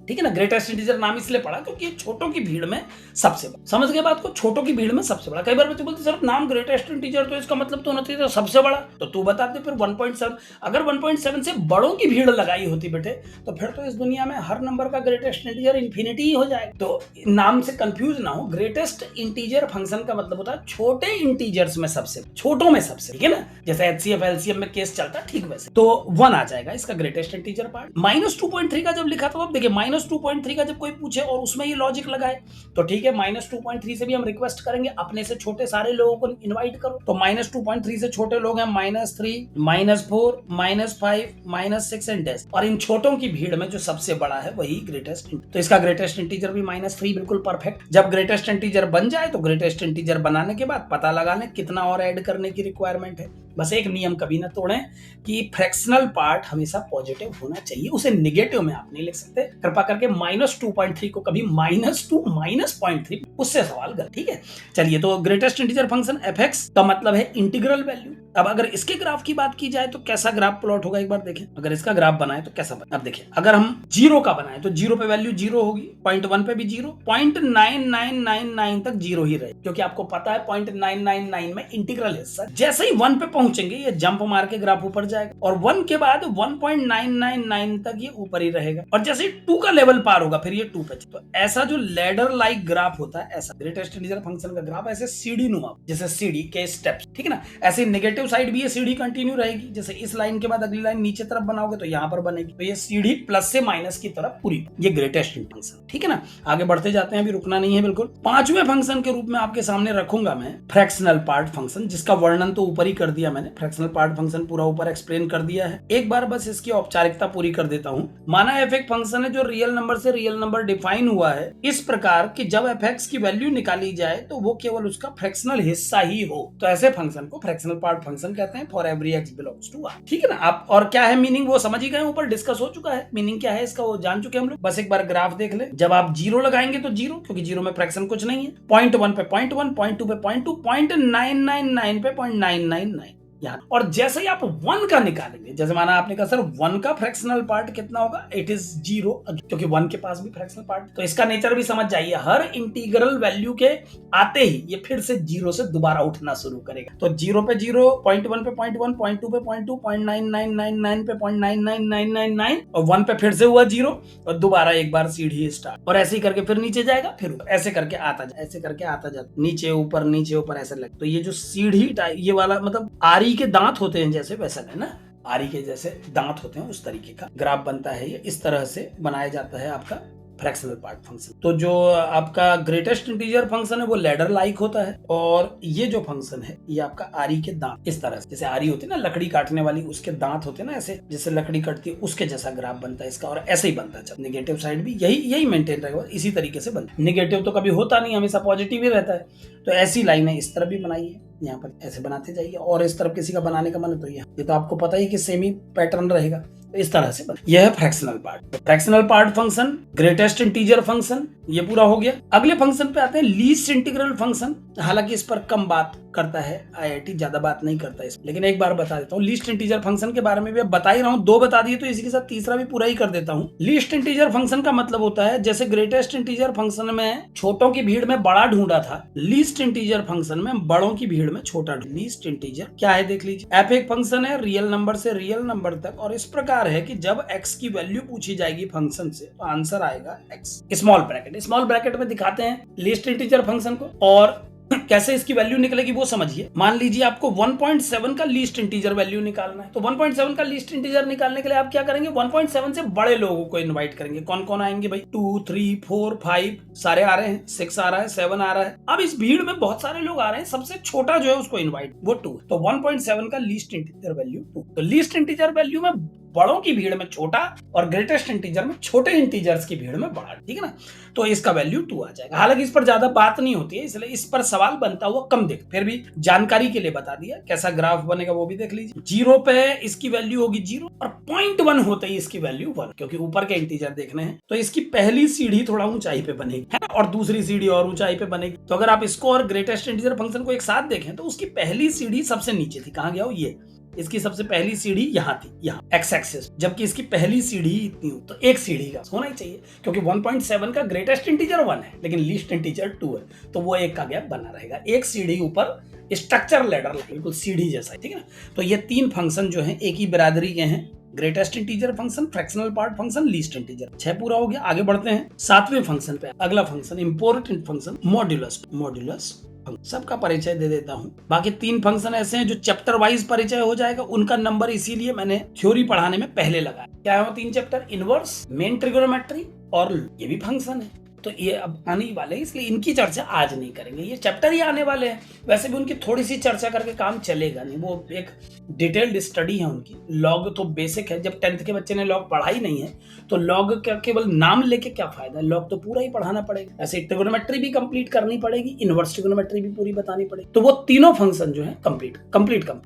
ठीक है ना। ग्रेटेस्ट इंटीजर नाम इसलिए पड़ा क्योंकि छोटों की भीड़ में सबसे बड़ा। समझ गए बात को, छोटों की भीड़ में सबसे बड़ा। कई बार बच्चे बोलते सर नाम ग्रेटेस्ट इंटीजर तो इसका मतलब तो होना चाहिए सबसे बड़ा, तो तू बता दे फिर 1.7। अगर 1.7 से बड़ों की भीड़ लगाई होती बेटे तो फिर तो इस दुनिया में हर नंबर का ग्रेटेस्ट इंटीजर इन्फिनिटी ही हो जाएगा। तो नाम से कंफ्यूज ना हो, ग्रेटेस्ट इंटीजर फंक्शन का मतलब होता है छोटे इंटीजर्स में सबसे, छोटों में सबसे, ठीक है ना। जैसे HCF LCM में केस चलता है ठीक वैसे, तो 1 आ जाएगा इसका ग्रेटेस्ट इंटीजर पार्ट। -2.3 का जब लिखा तो अब देखिए -2.3 का जब कोई पूछे और उसमें ये लॉजिक लगाए तो ठीक है, -2.3 से भी हम रिक्वेस्ट करेंगे अपने से छोटे सारे लोगों को इनवाइट करो। तो -2.3 से छोटे लोग हैं -3, -4, -5, -6 एंड डैश। और इन छोटों की भीड़ में जो सबसे बड़ा है वही ग्रेटेस्ट, तो इसका ग्रेटेस्ट इंटीजर भी -3 बिल्कुल परफेक्ट। जब ग्रेटेस्ट इंटीजर बन जाए तो ग्रेटेस्ट इंटीजर बनाने के बाद पता लगा लें कितना और ऐड करने की रिक्वायरमेंट है। बस एक नियम कभी ना तोड़ें कि फ्रैक्शनल पार्ट हमेशा पॉजिटिव होना चाहिए, उसे निगेटिव में आप नहीं लिख सकते। कृपा करके -2.3 को कभी -2 -0.3 उससे सवाल कर, ठीक है। चलिए, तो ग्रेटेस्ट इंटीजर फंक्शन fx का मतलब है इंटीग्रल वैल्यू। अब अगर इसके ग्राफ की बात की जाए तो कैसा ग्राफ प्लॉट होगा एक बार देखें। अगर इसका ग्राफ बनाए तो कैसा बना, अब देखिए अगर हम 0 का बनाए तो 0 पे वैल्यू 0 होगी, 0.1 पे भी 0, 0.9999 तक 0 ही रहे, क्योंकि आपको पता है 0.999 में इंटीग्रल हिस्सा। जैसे ही 1 पे पहुंचेंगे ये जंप मार के ग्राफ ऊपर जाएगा और 1 के बाद 1.999 तक ये ऊपर ही रहेगा, और जैसे 2 का लेवल पार होगा फिर ये 2 पे। तो ऐसा जो लैडर लाइक ग्राफ होता है, ऐसा ग्रेटेस्ट इंटीजर फंक्शन का ग्राफ ऐसे सीढ़ी नुमा, जैसे सीढ़ी के स्टेप्स, ठीक है ना। ऐसे नेगेटिव साइड भी ये सीढ़ी कंटिन्यू रहेगी, जैसे इस लाइन के बाद अगली लाइन नीचे तरफ बनाओगे तो यहां पर बनेगी, तो ये सीढ़ी प्लस से माइनस की तरफ पूरी, ये ग्रेटेस्ट फंक्शन, ठीक है ना। आगे बढ़ते जाते हैं, अभी रुकना नहीं है बिल्कुल। पांचवें फंक्शन के रूप में आपके सामने रखूंगा मैं फ्रैक्शनल पार्ट फंक्शन, जिसका वर्णन तो ऊपर ही कर दिया मैंने, फ्रैक्शनल पार्ट फंक्शन पूरा ऊपर एक्सप्लेन कर दिया है। एक बार बस इसकी औपचारिकता पूरी कर देता हूं। माना f एक फंक्शन है जो रियल नंबर से रियल नंबर डिफाइन हुआ है इस प्रकार कि जब fx की वैल्यू निकाली जाए तो वो केवल उसका फ्रैक्शनल हिस्सा ही हो, तो ऐसे फंक्शन को फ्रैक्शनल पार्ट फंक्शन कहते हैं for every x belongs to r, ठीक है ना। आप और क्या है मीनिंग वो समझ ही गए, ऊपर डिस्कस हो चुका है, मीनिंग क्या है इसका वो जान चुके हम लोग। बस एक बार ग्राफ देख ले, जब आप 0 लगाएंगे तो 0, क्योंकि 0 में फ्रैक्शन कुछ नहीं है, 0.1 पे 0.1, 0.2 पे 0.2, 0.999 पे 0.999 यहाँ। और जैसे ही आप 1 का निकालेंगे, जैसे माना आपने कहा सर 1 का फ्रैक्शनल पार्ट कितना होगा, इट इज 0, क्योंकि 1 के पास भी फ्रैक्शनल पार्ट, तो इसका नेचर भी समझ जाइए, हर इंटीग्रल वैल्यू के आते ही ये फिर से 0 से दोबारा उठना शुरू करेगा। तो 0 पे 0, 0.1 पे 0.1, 0.2 पे 0.2, 0.9999 पे 0.99999 और 1 पे फिर से हुआ 0 और दोबारा एक बार सीढ़ी स्टार्ट, और ऐसे ही करके फिर नीचे जाएगा, फिर ऐसे करके आता जाए, ऐसे करके आता जाता, नीचे ऊपर ऐसे लगे। तो ये जो सीढ़ी ये वाला मतलब आरी के दांत होते हैं जैसे, वैसा है ना, आरी के जैसे दांत होते हैं उस तरीके का ग्राफ बनता है। ये इस तरह से बनाया जाता है आपका फ्रैक्शनल पार्ट फंक्शन। तो जो आपका ग्रेटेस्ट इंटीजर फंक्शन है वो लैडर लाइक होता है, और ये जो फंक्शन है ये आपका आरी के दांत, इस तरह से जैसे आरी होती है ना लकड़ी काटने वाली, उसके दांत होते हैं ना ऐसे, जैसे लकड़ी कटती है उसके जैसा ग्राफ बनता है इसका, और ऐसे ही बनता है। नेगेटिव साइड भी यही मेंटेन रहेगा, इसी तरीके से बनता है। नेगेटिव तो कभी होता नहीं, हमेशा पॉजिटिव ही रहता है। तो ऐसी लाइनें इस तरफ भी बनाइए, यहाँ पर ऐसे बनाते जाइए, और इस तरफ किसी का बनाने का मन है तो ये तो आपको पता ही कि सेम ही पैटर्न रहेगा, तो इस तरह से यह है fractional part. Fractional part function, greatest integer function, ये पूरा हो गया। अगले फंक्शन पे आते हैं लीस्ट इंटीग्रल फंक्शन। हालांकि इस पर कम बात करता है आईआईटी, ज्यादा बात नहीं करता है, लेकिन एक बार बता देता हूँ। लीस्ट इंटीजर फंक्शन के बारे में भी बता ही रहा हूँ, 2 बता दिए तो इसी के साथ तीसरा भी पूरा ही कर देता हूँ। लीस्ट इंटीजर फंक्शन का मतलब होता है जैसे ग्रेटेस्ट इंटीजर फंक्शन में छोटों की भीड़ में बड़ा ढूंढा था, लीस्ट इंटीजर फंक्शन में बड़ों की भीड़ में छोटा। लीस्ट इंटीजर क्या है देख लीजिए। एफ एक फंक्शन है रियल नंबर से रियल नंबर तक, और इस प्रकार है कि जब x की वैल्यू पूछी जाएगी फंक्शन से तो आंसर आएगा x। स्मॉल ब्रैकेट में दिखाते हैं लीस्ट इंटीजर फंक्शन को, और कैसे इसकी वैल्यू निकलेगी वो समझिए। मान लीजिए आपको 1.7 का लीस्ट इंटीजर वैल्यू निकालना है, तो 1.7 का लीस्ट इंटीजर निकालने के लिए आप क्या करेंगे, 1.7 से बड़े लोगों को इनवाइट करेंगे। कौन कौन आएंगे भाई, 2, 3, 4, 5 सारे आ रहे हैं, 6 आ रहा है, 7 आ रहा है। अब इस भीड़ में बहुत सारे लोग आ रहे हैं, सबसे छोटा जो है उसको इनवाइट, वो 2, तो 1.7 का लीस्ट इंटीजर वैल्यू 2। तो लीस्ट इंटीजर वैल्यू में बड़ों की भीड़ में छोटा और ग्रेटेस्ट इंटीजर में छोटे इंटीजर्स की भीड़ में बड़ा, ठीक है ना। तो इसका वैल्यू 2 आ जाएगा। हालांकि इस पर ज्यादा बात नहीं होती है, इसलिए इस पर सवाल बनता हुआ कम देख, फिर भी जानकारी के लिए बता दिया। कैसा ग्राफ बनेगा वो भी देख लीजिए। 0 पे इसकी वैल्यू होगी 0, और 0.1 होते ही इसकी वैल्यू 1, क्योंकि ऊपर के इंटीजर देखने हैं। तो इसकी पहली सीढ़ी थोड़ा ऊंचाई पे बनेगी, है ना, और दूसरी सीढ़ी और ऊंचाई पे बनेगी। तो अगर आप इसको और ग्रेटेस्ट इंटीजर फंक्शन को एक साथ देखें तो उसकी पहली सीढ़ी सबसे नीचे थी, कहां गया हो, ये इसकी सबसे पहली सीढ़ी यहाँ थी, यहाँ एक्स एक्सिस, जबकि इसकी पहली सीढ़ी इतनी हो, तो एक सीढ़ी का होना ही चाहिए, क्योंकि 1.7 का ग्रेटेस्ट इंटीजर 1 है लेकिन लीस्ट इंटीजर 2 है, तो वो एक का गैप बना रहेगा। एक सीढ़ी ऊपर स्ट्रक्चर लैडर, बिल्कुल सीढ़ी जैसा, ठीक है ना। तो ये 3 फंक्शन जो है एक ही बिरादरी के हैं, greatest integer function, fractional part function, least integer. 6 पूरा हो गया। आगे बढ़ते हैं 7वें फंक्शन पे। अगला फंक्शन इंपॉर्टेंट फंक्शन मॉड्यूलस। सबका परिचय दे देता हूं। बाकी 3 फंक्शन ऐसे हैं जो चैप्टर वाइज परिचय हो जाएगा, उनका नंबर इसीलिए मैंने थ्योरी पढ़ाने में पहले लगाया। क्या है वो 3 चैप्टर, इनवर्स, मेन ट्रिगोनोमेट्री, और ये भी फंक्शन है। तो ये अब आने ही वाले हैं, इसलिए इनकी चर्चा आज नहीं करेंगे, ये चैप्टर ही आने वाले हैं। वैसे भी उनकी थोड़ी सी चर्चा करके काम चलेगा नहीं, वो एक डिटेल्ड स्टडी है उनकी। लॉग तो बेसिक है, जब 10th के बच्चे ने लॉग पढ़ा ही नहीं है तो लॉग का केवल नाम लेके क्या फायदा है, लॉग तो पूरा ही पढ़ाना पड़ेगा। ऐसे ट्रिगोनोमेट्री भी कंप्लीट करनी पड़ेगी, इनवर्स ट्रिगोनोमेट्री भी पूरी बतानी पड़ेगी। तो वो तीनों फंक्शन जो है कंप्लीट,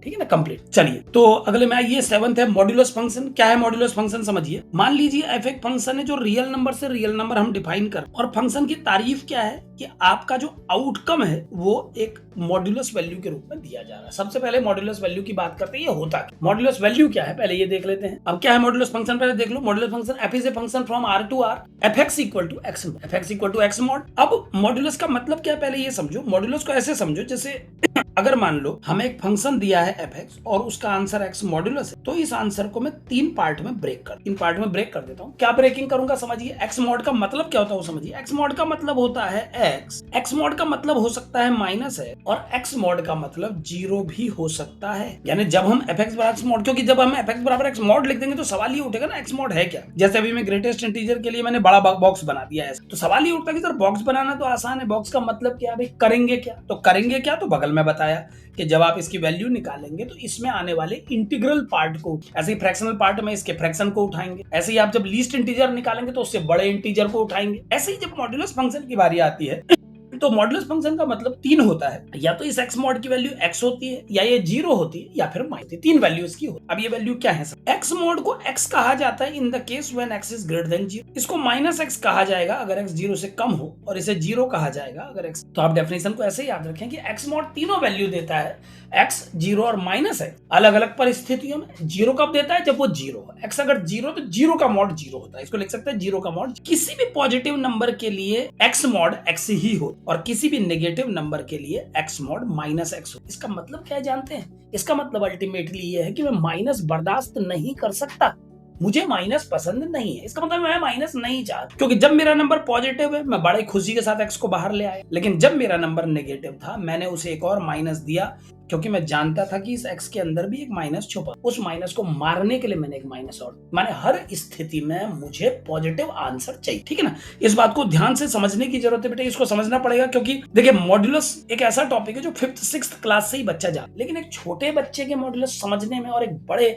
ठीक है ना, कंप्लीट। चलिए, तो अगले में ये 7th है मॉड्यूलस फंक्शन। क्या है मॉड्यूलस फंक्शन समझिए। मान लीजिए एफ एक फंक्शन है जो रियल नंबर से रियल नंबर हम डिफाइन कर, और फंक्शन की तारीफ क्या है कि आपका जो आउटकम है वो एक मॉड्यूलस वैल्यू के रूप में दिया जा रहा है। सबसे पहले मॉड्यूलस वैल्यू की बात करते हैं, ये होता है मॉड्यूलस वैल्यू क्या है पहले ये देख लेते हैं। अब क्या है मॉड्यूलस फंक्शन, पहले देख लो। Modulus function f is a function from r to r, fx equal to x mod. अब मॉड्यूलस का मतलब क्या है पहले ये समझो। मॉड्यूलस को ऐसे समझो जैसे अगर मान लो हमें एक फंक्शन दिया है fx और उसका आंसर x मॉड्यूलस है, तो इस आंसर को मैं 3 पार्ट में ब्रेक कर देता हूँ। क्या ब्रेकिंग करूंगा समझिए। x मॉड का मतलब क्या होता है वो समझिए। x मॉड का मतलब होता है x मॉड का मतलब हो सकता है माइनस है, और x मॉड का मतलब 0 भी हो सकता है। यानी जब हम fx बराबर x मॉड, क्योंकि जब हम fx बराबर x मॉड लिख देंगे तो सवाल ये उठेगा ना x मॉड है क्या। जैसे अभी मैं ग्रेटेस्ट इंटीजर के लिए मैंने बड़ा बॉक्स बना दिया है, तो सवाल ये उठता है कि सर बॉक्स बनाना तो आसान है, बॉक्स का मतलब क्या है भाई, करेंगे क्या। तो करेंगे क्या, तो बगल में बताया कि जब आप इसकी वैल्यू निकालेंगे तो इसमें आने वाले इंटीग्रल पार्ट को, ऐसे ही फ्रैक्शनल पार्ट में इसके फ्रैक्शन को उठाएंगे, ऐसे ही आप जब लीस्ट इंटीजर निकालेंगे तो उससे बड़े इंटीजर को उठाएंगे। ऐसे ही जब मॉड्यूलस फंक्शन की बारी आती है तो मॉड्यूलस फंक्शन का मतलब 3 होता है, या तो इस x मॉड की वैल्यू x होती है, या ये 0 होती है, या फिर माइनस 3 वैल्यू इसकी होती है। अब ये वैल्यू क्या है सर, x मॉड को x कहा जाता है in the case when x is greater than 0। इसको माइनस x कहा जाएगा अगर x 0 से कम हो, और इसे 0 कहा जाएगा अगर x। तो आप डेफिनेशन को ऐसे याद रखें कि x मॉड तीनों वैल्यू देता है, x, 0 और माइनस x। अलग अलग परिस्थितियों में 0 कब देता है, जब वो 0 है। x अगर 0 तो 0 का मॉड 0 होता है, इसको लिख सकते हैं 0 का मॉड। किसी भी पॉजिटिव नंबर के लिए x मॉड x ही हो, और किसी भी नेगेटिव नंबर के लिए x मॉड माइनस x हो। इसका मतलब क्या जानते हैं, इसका मतलब अल्टीमेटली ये है कि मैं माइनस बर्दाश्त नहीं कर सकता। मुझे माइनस पसंद नहीं है, इसका मतलब मैं माइनस नहीं चाहता, क्योंकि जब मेरा नंबर पॉजिटिव है मैं बड़े खुशी के साथ एक्स को बाहर ले आया, लेकिन जब मेरा नंबर नेगेटिव था मैंने उसे एक और माइनस दिया, क्योंकि मैं जानता था कि इस एक्स के अंदर भी एक माइनस छुपा, उस माइनस को मारने के लिए मैंने एक माइनस और, माने हर स्थिति में मुझे पॉजिटिव आंसर चाहिए, ठीक है ना। इस बात को ध्यान से समझने की जरूरत है बेटे, इसको समझना पड़ेगा, क्योंकि देखिए मॉड्यूलस एक ऐसा टॉपिक है जो 5th 6th क्लास से ही बच्चा जान, लेकिन एक छोटे बच्चे के मॉड्यूलस समझने में और एक बड़े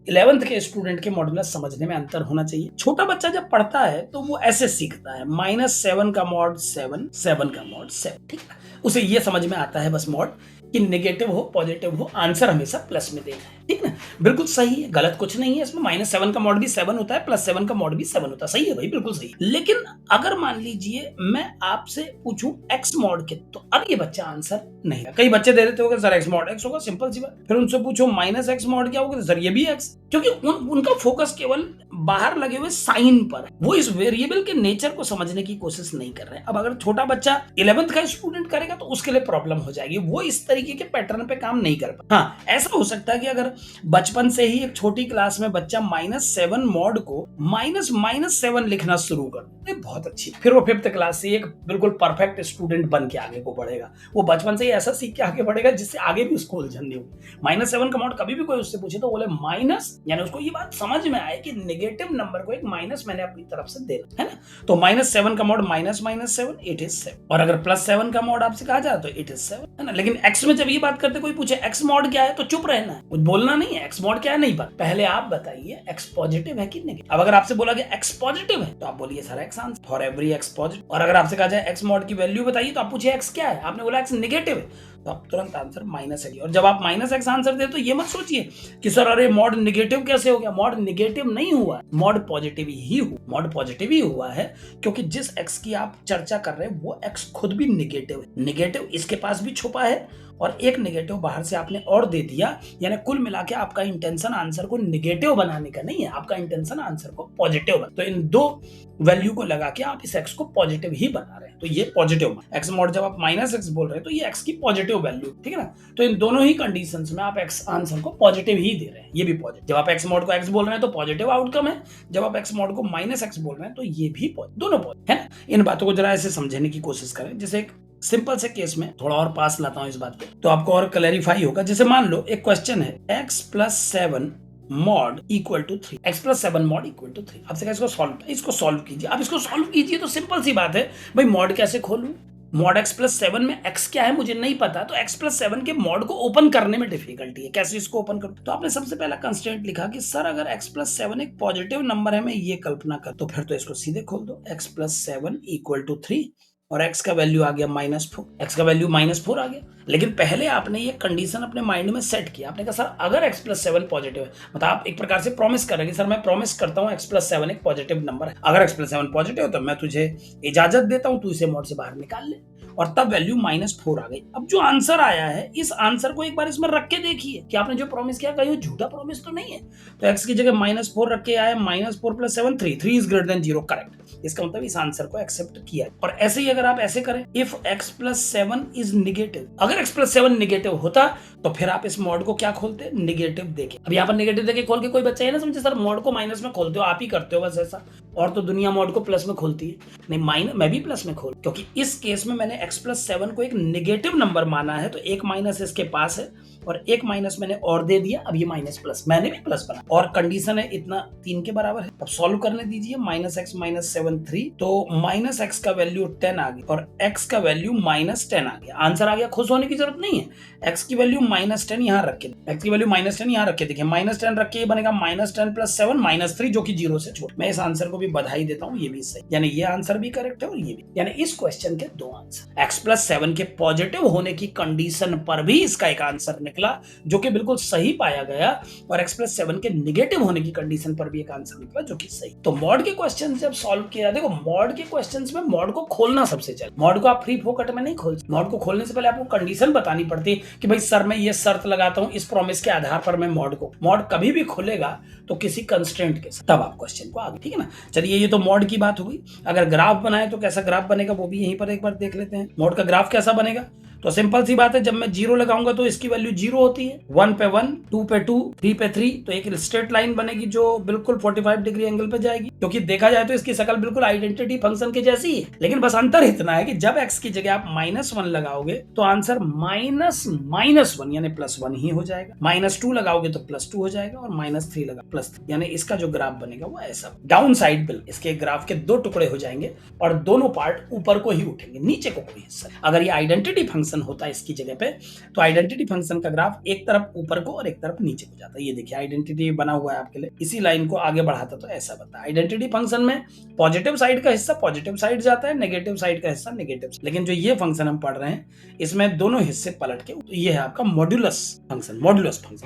11th के स्टूडेंट के मॉड्यूलस समझने में अंतर होना चाहिए। छोटा बच्चा जब पढ़ता है तो वो ऐसे सीखता है, -7 का मॉड 7, 7 का मॉड 7, ठीक है, उसे ये समझ में आता है बस मॉड कि नेगेटिव हो पॉजिटिव हो आंसर हमेशा प्लस में देना है, ठीक ना। बिल्कुल सही है, गलत कुछ नहीं है इसमें, -7 का मॉड भी 7 होता है, +7 का मॉड भी 7 होता है, सही है भाई, बिल्कुल सही है। लेकिन अगर मान लीजिए मैं आपसे पूछूं एक्स मॉड के, तो अब ये बच्चा आंसर नहीं है। कई बच्चे दे देते होंगे सर एक्स मॉड एक्स होगा, सिंपल सी बात। फिर उनसे पूछो -x मॉड क्या होगा, तो सर ये भी एक्स, क्योंकि उनका फोकस केवल बाहर लगे हुए साइन पर, वो इस वेरिएबल के नेचर को समझने की कोशिश नहीं कर रहे हैं। अब अगर छोटा बच्चा 11th का स्टूडेंट करेगा तो उसके लिए प्रॉब्लम हो जाएगी, वो इस तरीके के पैटर्न पे काम नहीं कर पाए। हाँ, ऐसा हो सकता है कि अगर बचपन से ही एक छोटी क्लास में बच्चा -7 मॉड को -7 लिखना शुरू कर दे, बहुत अच्छी, फिर वो 5th क्लास से एक बिल्कुल परफेक्ट स्टूडेंट बन के आगे को बढ़ेगा। वो बचपन से ही ऐसा सीख के आगे बढ़ेगा जिससे आगे भी उसको उलझन नहीं होगी। -7 का मॉड कभी भी कोई उससे पूछे तो बोले माइनस, यानी उसको ये बात समझ में आए कि नेगेटिव नंबर को एक माइनस मैंने अपनी तरफ से दे रहा है ना। तो -7 का मॉड -7 इट इज 7, और अगर +7 का मॉड आपसे कहा जाए तो इट इज 7, है ना। लेकिन एक्स में जब ये बात करते कोई पूछे एक्स मॉड क्या है तो चुप रहना है, कुछ बोलना नहीं है, एक्स मॉड क्या है नहीं पता, पहले आप बताइए एक्स पॉजिटिव है कि नेगेटिव। अब अगर आपसे बोला गया एक्स पॉजिटिव है तो आप बोलिए sir x answer for every x positive, और अगर आपसे कहा जाए एक्स मॉड की वैल्यू बताइए तो आप पूछिए एक्स क्या है, आपने बोला एक्स नेगेटिव है तो आप तुरंत आंसर माइनस है। और जब आप -x आंसर दे तो ये मत सोचिए कि सर अरे मॉड नेगेटिव कैसे हो गया, मॉड नेगेटिव नहीं हुआ, मॉड पॉजिटिव ही हुआ, मॉड पॉजिटिव ही हुआ है, क्योंकि जिस x की आप चर्चा कर रहे हैं वो x खुद भी नेगेटिव है, नेगेटिव इसके पास भी छुपा है और एक नेगेटिव बाहर से आपने और दे दिया, यानी कुल मिला के आपका इंटेंशन आंसर को नेगेटिव बनाने का नहीं है, आपका इंटेंशन आंसर को पॉजिटिव बना। तो इन दो वैल्यू को लगा के आप इस x को पॉजिटिव ही बना रहे हैं, तो ये पॉजिटिव x मॉड जब आप -x बोल रहे हैं तो ये x की पॉजिटिव वैल्यू, ठीक है ना। तो इन दोनों ही कंडीशंस में आप x आंसर को पॉजिटिव ही दे रहे हैं, ये भी पॉजिटिव। जब आप x मॉड को x बोल रहे हैं तो पॉजिटिव आउटकम है, जब आप x मॉड को -x बोल रहे हैं तो ये भी दोनों पॉजिटिव है ना। इन बातों को जरा ऐसे समझने की कोशिश करें, जैसे एक सिंपल से केस में थोड़ा और पास लाता हूं इस बात को तो आपको और क्लैरिफाई होगा। जैसे मान लो एक क्वेश्चन है x + 7 mod equal to 3, x + 7 mod equal to 3, आपसे इसको सॉल्व कीजिए। अब इसको सॉल्व कीजिए तो सिंपल सी बात है भाई, मॉड कैसे खोलूं, मॉड x + 7 में x क्या है मुझे नहीं पता, तो x + 7 के मॉड को ओपन करने में डिफिकल्टी है, कैसे इसको ओपन करूं। तो आपने सबसे पहला कंस्ट्रेंट लिखा कि सर अगर x + 7 एक पॉजिटिव नंबर है, मैं ये कल्पना कर, तो फिर तो इसको सीधे खोल दो, x + 7 इक्वल टू 3 और x का वैल्यू आ गया -4, x का वैल्यू -4 आ गया। लेकिन पहले आपने ये कंडीशन अपने माइंड में सेट किया, आपने कहा सर अगर x + 7 पॉजिटिव है, मतलब आप एक प्रकार से प्रॉमिस कर रहे हैं कि सर मैं प्रॉमिस करता हूं x + 7 एक पॉजिटिव नंबर है, अगर x + 7 पॉजिटिव है तो मैं तुझे इजाजत देता हूं तू इसे मोड से बाहर निकाल ले, और तब वैल्यू -4 आ गई। अब जो आंसर आया है इस आंसर को एक बार इसमें रख के देखिए कि आपने जो प्रॉमिस किया कहीं झूठा प्रॉमिस तो नहीं है। तो x की जगह -4 रख के आया, -4 + 7 3, 3 इज ग्रेटर देन 0, करेक्ट। इसका मतलब इस आंसर को एक्सेप्ट किया। और ऐसे ही अगर आप ऐसे करें, इफ x + 7 इज नेगेटिव, अगर x + 7 नेगेटिव होता तो फिर आप इस मॉड को क्या खोलते, नेगेटिव देके। अब यहाँ पर नेगेटिव देके खोल के कोई बच्चा ये ना समझे सर मॉड को माइनस में खोलते हो, आप ही करते हो बस ऐसा, और तो दुनिया मॉड को प्लस में खोलती है। नहीं, मैं भी प्लस में खोल, क्योंकि इस केस में मैंने x + 7 को एक नेगेटिव नंबर माना है, तो एक माइनस इसके पास है और एक माइनस मैंने और दे दिया, अब ये माइनस प्लस, मैंने भी प्लस बना, और कंडीशन है इतना 3 के बराबर है। अब सॉल्व करने दीजिए, -x - 7 3, तो -x का वैल्यू 10 आ गया और x का वैल्यू -10 आ गया, आंसर आ गया। खुश होने की जरूरत नहीं है, x की वैल्यू -10 यहाँ रख के, x की वैल्यू -10 यहाँ रख के देखिए, -10 रख के ये बनेगा -10 + 7 -3, जो कि 0 से छोटा। मैं इस आंसर को भी बधाई देता हूँ, ये भी सही, यानी ये आंसर भी करेक्ट है और ये भी, यानी इस क्वेश्चन के दो आंसर। x + 7 के पॉजिटिव होने की कंडीशन पर भी इसका एक आंसर निकला जो कि बिल्कुल सही पाया गया, और x + 7 के नेगेटिव होने की कंडीशन पर भी एक आंसर निकला जो कि सही। तो मॉड के क्वेश्चन जब सॉल्व किया, देखो मॉड के क्वेश्चंस में मॉड को खोलना सबसे चाहिए, मॉड को आप फ्री फोकट में नहीं खोल, मॉड को खोलने से पहले आपको कंडीशन बतानी पड़ती है कि भाई सर मैं ये शर्त लगाता हूं, इस प्रॉमिस के आधार पर मैं मॉड कभी भी खुलेगा तो किसी कंस्ट्रेंट के साथ, तब आप क्वेश्चन को आगे, ठीक है ना। चलिए ये तो मॉड की बात हो गई। अगर ग्राफ बनाए तो कैसा ग्राफ बनेगा वो भी यहीं पर एक बार देख लेते हैं। मॉड का ग्राफ कैसा बनेगा, तो सिंपल सी बात है, जब मैं 0 लगाऊंगा तो इसकी वैल्यू 0 होती है, 1 पे 1, 2 पे 2, 3 पे 3, तो एक स्ट्रेट लाइन बनेगी जो बिल्कुल 45 डिग्री एंगल पे जाएगी। क्योंकि देखा जाए तो इसकी शक्ल बिल्कुल आइडेंटिटी फंक्शन के जैसी ही है, लेकिन बस अंतर इतना है कि जब x की जगह आप -1 लगाओगे तो आंसर -1 यानी +1 ही हो जाएगा, -2 लगाओगे तो +2 हो जाएगा, और -3 लगा +3, यानी इसका जो ग्राफ बनेगा वो ऐसा डाउन साइड बिल, इसके ग्राफ के 2 टुकड़े हो जाएंगे और दोनों पार्ट ऊपर को ही उठेंगे, नीचे को कोई हिस्सा। अगर ये आइडेंटिटी फंक्शन होता है इसकी जगह पे, तो आइडेंटिटी फंक्शन का ग्राफ एक तरफ ऊपर को और एक तरफ नीचे को जाता है। ये देखिए आइडेंटिटी बना हुआ है आपके लिए, इसी लाइन को आगे बढ़ाता तो ऐसा बनता है। आइडेंटिटी फंक्शन में पॉजिटिव साइड का हिस्सा पॉजिटिव साइड जाता है, नेगेटिव साइड का हिस्सा नेगेटिव। लेकिन जो ये फंक्शन हम पढ़ रहे हैं इसमें दोनों हिस्से पलट के, तो ये है आपका मॉड्यूलस फंक्शन,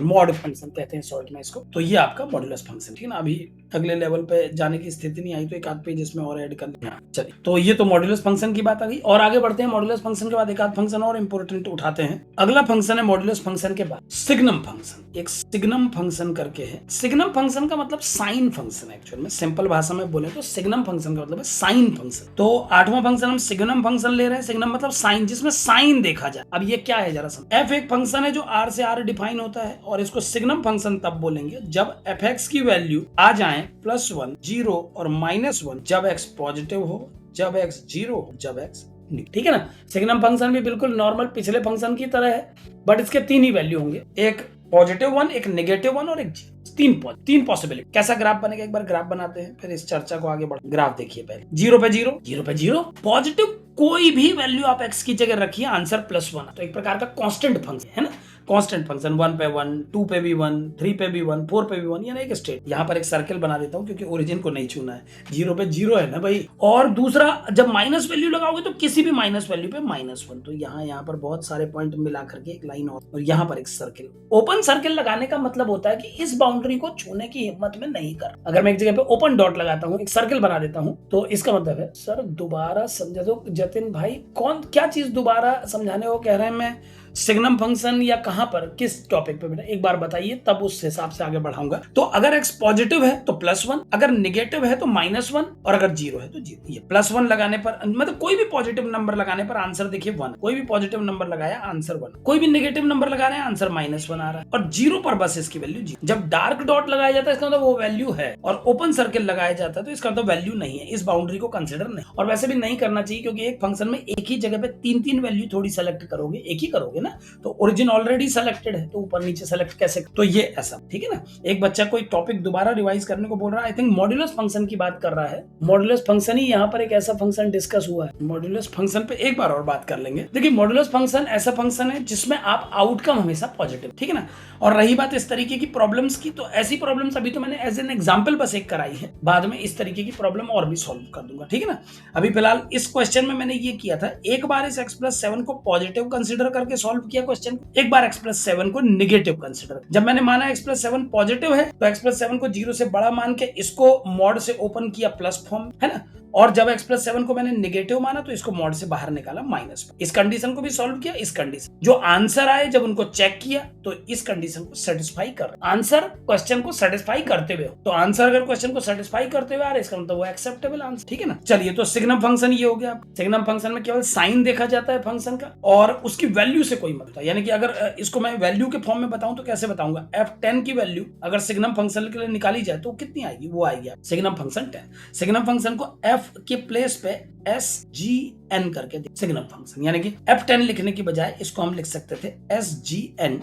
मॉड फंक्शन कहते हैं शॉर्ट में इसको। तो ये आपका मॉड्यूलस फंक्शन, ठीक है ना। अभी अगले लेवल पे जाने की स्थिति नहीं आई तो एक आध पेज इसमें और ऐड कर लेना। चलिए, तो ये तो मॉड्यूलस फंक्शन की बात आ गई, और आगे बढ़ते हैं। मॉड्यूलस फंक्शन के बाद एक आध फंक्शन और इंपॉर्टेंट उठाते हैं। अगला फंक्शन है मॉड्यूलस फंक्शन के बाद सिग्नम फंक्शन। एक सिग्नम फंक्शन करके है। सिग्नम फंक्शन का मतलब साइन फंक्शन है। एक्चुअल में सिंपल भाषा में बोले तो सिग्नम फंक्शन का मतलब है साइन फंक्शन। तो 8वां फंक्शन हम सिग्नम फंक्शन ले रहे हैं। सिग्नम मतलब साइन, जिसमें साइन देखा जाए। अब ये क्या है जरा समझ। एफ एक फंक्शन है जो आर से आर डिफाइन होता है, और इसको सिग्नम फंक्शन तब बोलेंगे जब एफ एक्स की वैल्यू आ जाए +1, 0 और -1, जब एक्स पॉजिटिव हो, जब एक्स 0 हो, जब एक्स, ठीक है ना। सिग्नम फंक्शन भी बिल्कुल नॉर्मल पिछले फंक्शन की तरह है, बट इसके 3 ही वैल्यू होंगे, एक +1, एक -1 और एक 0। 3 पॉसिबिलिटी। कैसा ग्राफ बनेगा, एक बार ग्राफ बनाते हैं फिर इस चर्चा को आगे बढ़। ग्राफ देखिए पहले, 0 पे 0, 0 पे 0, पॉजिटिव कोई भी वैल्यू आप x की जगह रखिए, आंसर +1। तो एक प्रकार का कांस्टेंट फंक्शन है ना, कांस्टेंट फंक्शन। 1 पे 1, 2 पे भी 1, 3 पे भी 1, 4 पे भी 1, यानी एक स्टेट। यहाँ पर एक सर्कल बना देता हूँ क्योंकि ओरिजिन को नहीं छूना है। 0 पे 0 है ना भाई। और दूसरा, जब माइनस वैल्यू लगाओगे तो किसी भी माइनस वैल्यू पे -1, तो यहाँ पर बहुत सारे पॉइंट मिला करके एक लाइन और यहाँ पर एक सर्कल। ओपन सर्कल लगाने का मतलब होता है कि इस बाउंड्री को छूने की हिम्मत में नहीं कर। अगर मैं एक जगह पे ओपन डॉट लगाता हूँ, एक सर्कल बना देता हूँ, तो इसका मतलब है सर दोबारा समझा दो जतिन भाई, कौन क्या चीज दोबारा समझाने को कह रहे हैं। मैं सिग्नम फंक्शन या कहां पर, किस टॉपिक पे बेटा एक बार बताइए, तब उस हिसाब से आगे बढ़ाऊंगा। तो अगर x पॉजिटिव है तो +1, अगर नेगेटिव है तो -1, और अगर 0 है तो 0। ये +1 लगाने पर, मतलब कोई भी पॉजिटिव नंबर लगाने पर आंसर देखिए 1। कोई भी पॉजिटिव नंबर लगाया आंसर 1, कोई भी नेगेटिव नंबर लगा रहे हैं आंसर -1 आ रहा है, और 0 पर बस इसकी वैल्यू 0। जब डार्क डॉट लगाया जाता है इसका मतलब वो वैल्यू है, और ओपन सर्कल लगाया जाता है तो इसका मतलब वैल्यू नहीं है, इस बाउंड्री को कंसिडर नहीं। और वैसे भी नहीं करना चाहिए, क्योंकि एक फंक्शन में एक ही जगह पे 3 वैल्यू थोड़ी सेलेक्ट करोगे, एक ही करोगे ना, तो ओरिजिन ऑलरेडी सेलेक्टेड है, तो ऊपर नीचे सेलेक्ट कैसे। तो ये ऐसा, ठीक है ना। एक बच्चा कोई टॉपिक दोबारा रिवाइज करने को बोल रहा है, आई थिंक मॉड्यूलस फंक्शन की बात कर रहा है। मॉड्यूलस फंक्शन ही यहाँ पर एक ऐसा फंक्शन डिस्कस हुआ है। मॉड्यूलस फंक्शन पे एक बार और बात कर लेंगे। देखिए मॉड्यूलस फंक्शन ऐसा फंक्शन है जिसमें आप आउटकम हमेशा पॉजिटिव, ठीक है ना। और रही बात इस तरीके की प्रॉब्लम्स की, तो ऐसी प्रॉब्लम्स अभी तो मैंने एज एन एग्जांपल बस एक कराई है, बाद में इस तरीके की प्रॉब्लम और भी सॉल्व कर दूंगा, ठीक है ना। अभी फिलहाल इस क्वेश्चन में मैंने ये किया था, एक बार इस x+7 को पॉजिटिव कंसीडर करके सॉल्व किया क्वेश्चन, एक बार x+7 को नेगेटिव कंसीडर। जब मैंने माना x+7 पॉजिटिव है तो x+7 को 0 से बड़ा मान के इसको मॉड से ओपन किया प्लस फॉर्म, है ना। और जब x+7 को मैंने नेगेटिव माना तो इसको मॉड से बाहर निकाला माइनस। इस कंडीशन को भी सॉल्व किया, इस कंडीशन जो आंसर आए जब उनको चेक किया तो इस कंडीशन को सेटिस्फाई कर, आंसर क्वेश्चन को सेटिस्फाई करते हुए हो, तो आंसर अगर क्वेश्चन को सेटिस्फाई करते हुए आ रहा है इसका मतलब वो एक्सेप्टेबल आंसर, ठीक है ना। चलिए, तो सिग्नम फंक्शन ये हो गया। सिग्नम फंक्शन में केवल साइन देखा जाता है फंक्शन का, और उसकी वैल्यू से कोई मतलब, यानी कि अगर इसको मैं वैल्यू के फॉर्म में बताऊं तो कैसे बताऊंगा, f10 की वैल्यू अगर सिग्नम फंक्शन के लिए निकाली जाए तो कितनी आएगी, वो आएगी सिग्नम फंक्शन 10। सिग्नम फंक्शन को f के प्लेस पे SGN करके सिग्नम फंक्शन, यानी कि F10 लिखने की बजाय इसको हम लिख सकते थे SGN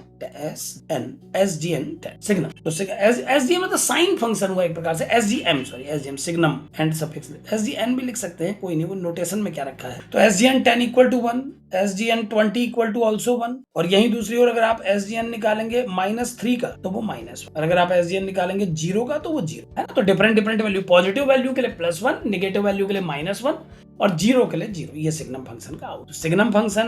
सिग्नम। तो SGN मतलब साइन फंक्शन हुआ एक प्रकार से, SGM signum and suffix, SGN भी लिख सकते हैं, कोई नहीं, वो नोटेशन में क्या रखा है। तो SGN 10 = 1, SGN 20 = also 1, और यही दूसरी ओर अगर आप SGN निकालेंगे -3 का तो वो -1, और अगर आप SGN निकालेंगे 0 का तो वो 0, है ना। तो डिफरेंट वैल्यू, पॉजिटिव वैल्यू के लिए +1, नेगेटिव वैल्यू के लिए -1 और 0 के लिए 0, ये सिग्नम फंक्शन का out. Signum function,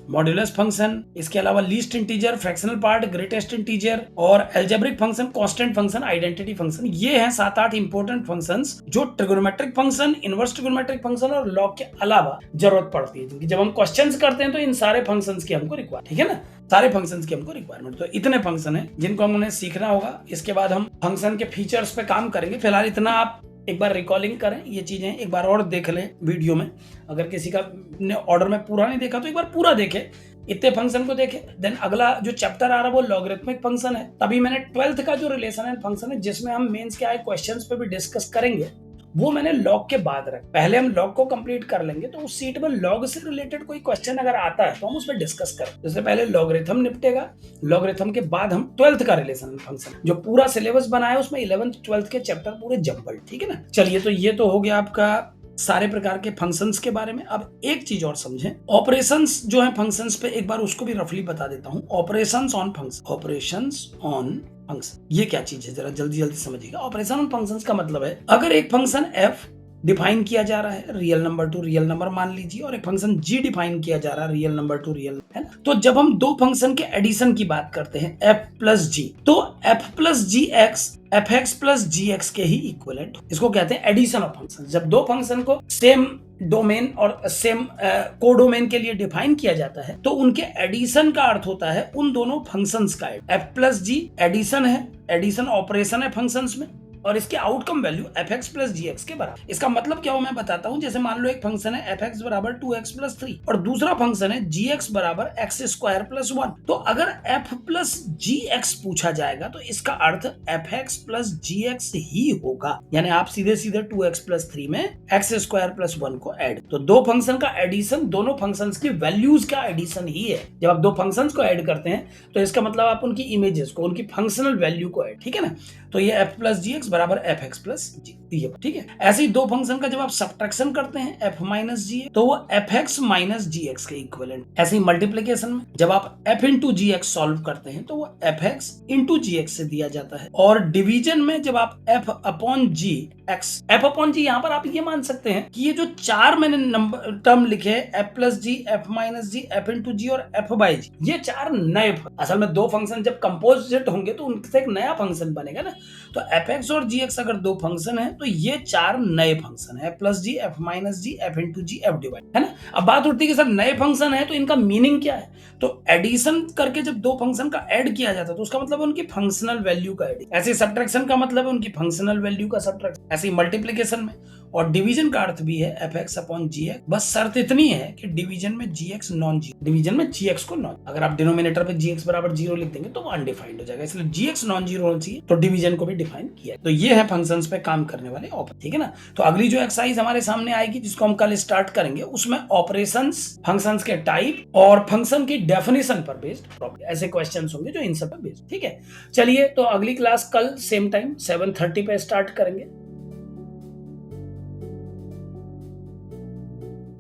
modulus function, इसके अलावा least integer, fractional part, greatest integer, और algebraic function, constant function, identity function, ये हैं 7-8 इंपॉर्टेंट फंक्शंस जो trigonometric function, inverse trigonometric function और लॉग के अलावा जरूरत पड़ती है, क्योंकि जब हम क्वेश्चंस करते हैं तो इन सारे फंक्शंस की हमको रिक्वायरमेंट, ठीक है ना, सारे फंक्शंस की हमको रिक्वायरमेंट। तो इतने फंक्शन हैं जिनको हम उन्हें सीखना होगा। इसके बाद हम फंक्शन के फीचर्स पे काम करेंगे। फिलहाल इतना आप एक बार रिकॉलिंग करें ये चीजें, एक बार और देख लें वीडियो में। अगर किसी का ने ऑर्डर में पूरा नहीं देखा तो एक बार पूरा देखें, इतने फंक्शन को देखें। देन अगला जो चैप्टर आ रहा है वो लॉगरिथमिक फंक्शन है। तभी मैंने 12th का जो रिलेशन एंड फंक्शन है, जिसमें हम मेंस के आए क्वेश्चंस पे भी डिस्कस करेंगे, वो मैंने लॉग के बाद रखा। पहले हम लॉग को कंप्लीट कर लेंगे, तो उस सीट में लॉग से रिलेटेड कोई क्वेश्चन अगर आता है तो हम उसमें डिस्कस करें। जैसे पहले लॉगरिथम निपटेगा, लॉगरिथम के बाद हम 12th का रिलेशन फंक्शन, जो पूरा सिलेबस बना है उसमें 11th 12th के चैप्टर पूरे जम्बल, ठीक है ना। चलिए, तो ये तो हो गया आपका सारे प्रकार के फंक्शंस के बारे में। अब एक चीज और समझें, ऑपरेशंस जो है फंक्शंस पे, एक बार उसको भी रफली बता देता हूं। Operations on function, operations on function ये क्या चीज है, जरा जल्दी जल्दी समझिएगा। ऑपरेशन ऑन फंक्शंस का मतलब है, अगर एक फंक्शन f डिफाइन किया जा रहा है real number two real number मान लीजिए, और एक फंक्शन g डिफाइन किया जा रहा है रियल नंबर टू रियल, है ना। तो जब हम दो फंक्शन के एडिशन की बात करते हैं f प्लस जी, तो f प्लस जी एक्स fx प्लस जी एक्स के ही इक्विवेलेंट, इसको कहते हैं एडिशन ऑफ फंक्शन। जब दो फंक्शन को सेम डोमेन और सेम कोडोमेन के लिए डिफाइन किया जाता है, तो उनके एडिशन का अर्थ होता है उन दोनों फंक्शंस का। f प्लस जी एडिशन है, एडिशन ऑपरेशन है फंक्शंस में, और इसके outcome value fx plus gx के बराबर। इसका मतलब क्या हो मैं बताता हूं। जैसे मान लो एक फंक्शन है fx बराबर 2x प्लस 3 और दूसरा फंक्शन है gx बराबर x स्क्वायर प्लस 1, तो अगर f प्लस gx पूछा जाएगा तो इसका अर्थ fx प्लस gx ही होगा। यानी आप सीधे सीधे 2x प्लस 3 में x स्क्वायर प्लस 1 को ऐड, तो दो फंक्शन का एडिशन दोनों फंक्शंस की वैल्यूज का एडिशन ही है। जब आप दो फंक्शंस को ऐड करते हैं तो इसका मतलब आप उनकी इमेजेस को, उनकी फंक्शनल वैल्यू को ऐड, ठीक है ना। तो ये f प्लस जी एक्स बराबर एफ एक्स प्लस जी, ठीक है। ऐसे ही दो फंक्शन का जब आप सब्ट्रैक्शन करते हैं f माइनस जी, तो वो एफ एक्स माइनस जी एक्स के इक्विवेलेंट। ऐसे ही मल्टीप्लीकेशन में जब आप f इंटू जी एक्स सॉल्व करते हैं तो वो एफ एक्स इंटू जी एक्स से दिया जाता है। और डिवीजन में जब आप f अपॉन जी एक्स, f अपॉन जी, यहाँ पर आप ये मान सकते हैं कि ये जो चार मैंने नंबर टर्म लिखे f प्लस जी, f माइनस जी, f इंटू जी और f बाई जी, ये चार नए, असल में दो फंक्शन जब कंपोजिट होंगे तो उनसे एक नया फंक्शन बनेगा ना। तो एफ एक्स और जी एक्स अगर दो फंक्शन है तो ये चार नए फंक्शन है, प्लस जी, एफ माइनस जी, एफ इंटू जी, एफ डिवाइड, है ना। अब बात उठती है कि सर नए फंक्शन है तो इनका मीनिंग क्या है। तो एडिशन करके जब दो फंक्शन का ऐड किया जाता है तो उसका मतलब उनकी फंक्शनल वैल्यू का एडिशन। ऐसे सब्ट्रैक्शन का मतलब है उनकी फंक्शनल वैल्यू का सब्ट्रैक्शन। ऐसे मल्टीप्लीकेशन में और डिवीजन का अर्थ भी है एफ एक्स अपॉन जी एक्स। बस शर्त इतनी है कि डिवीजन में जी एक्स नॉन जीरो, डिवीजन में जी एक्स को नॉन, अगर आप डिनोमिनेटर पे जी एक्स बराबर जीरो लिख देंगे तो वो अनडिफाइंड हो जाएगा, इसलिए जी एक्स नॉन जीरो होना चाहिए, तो डिवीजन को भी डिफाइन किया। तो ये है फंक्शंस पे काम करने वाले ऑपरेशन, ठीक है ना। तो अगली जो एक्सरसाइज हमारे सामने आएगी जिसको हम कल स्टार्ट करेंगे, उसमें ऑपरेशंस, फंक्शंस के टाइप और फंक्शन की डेफिनेशन पर बेस्ड प्रॉब्लम, ऐसे क्वेश्चंस होंगे जो इन सब पर बेस्ड, ठीक है। चलिए, तो अगली क्लास कल सेम टाइम 7:30 पे स्टार्ट करेंगे।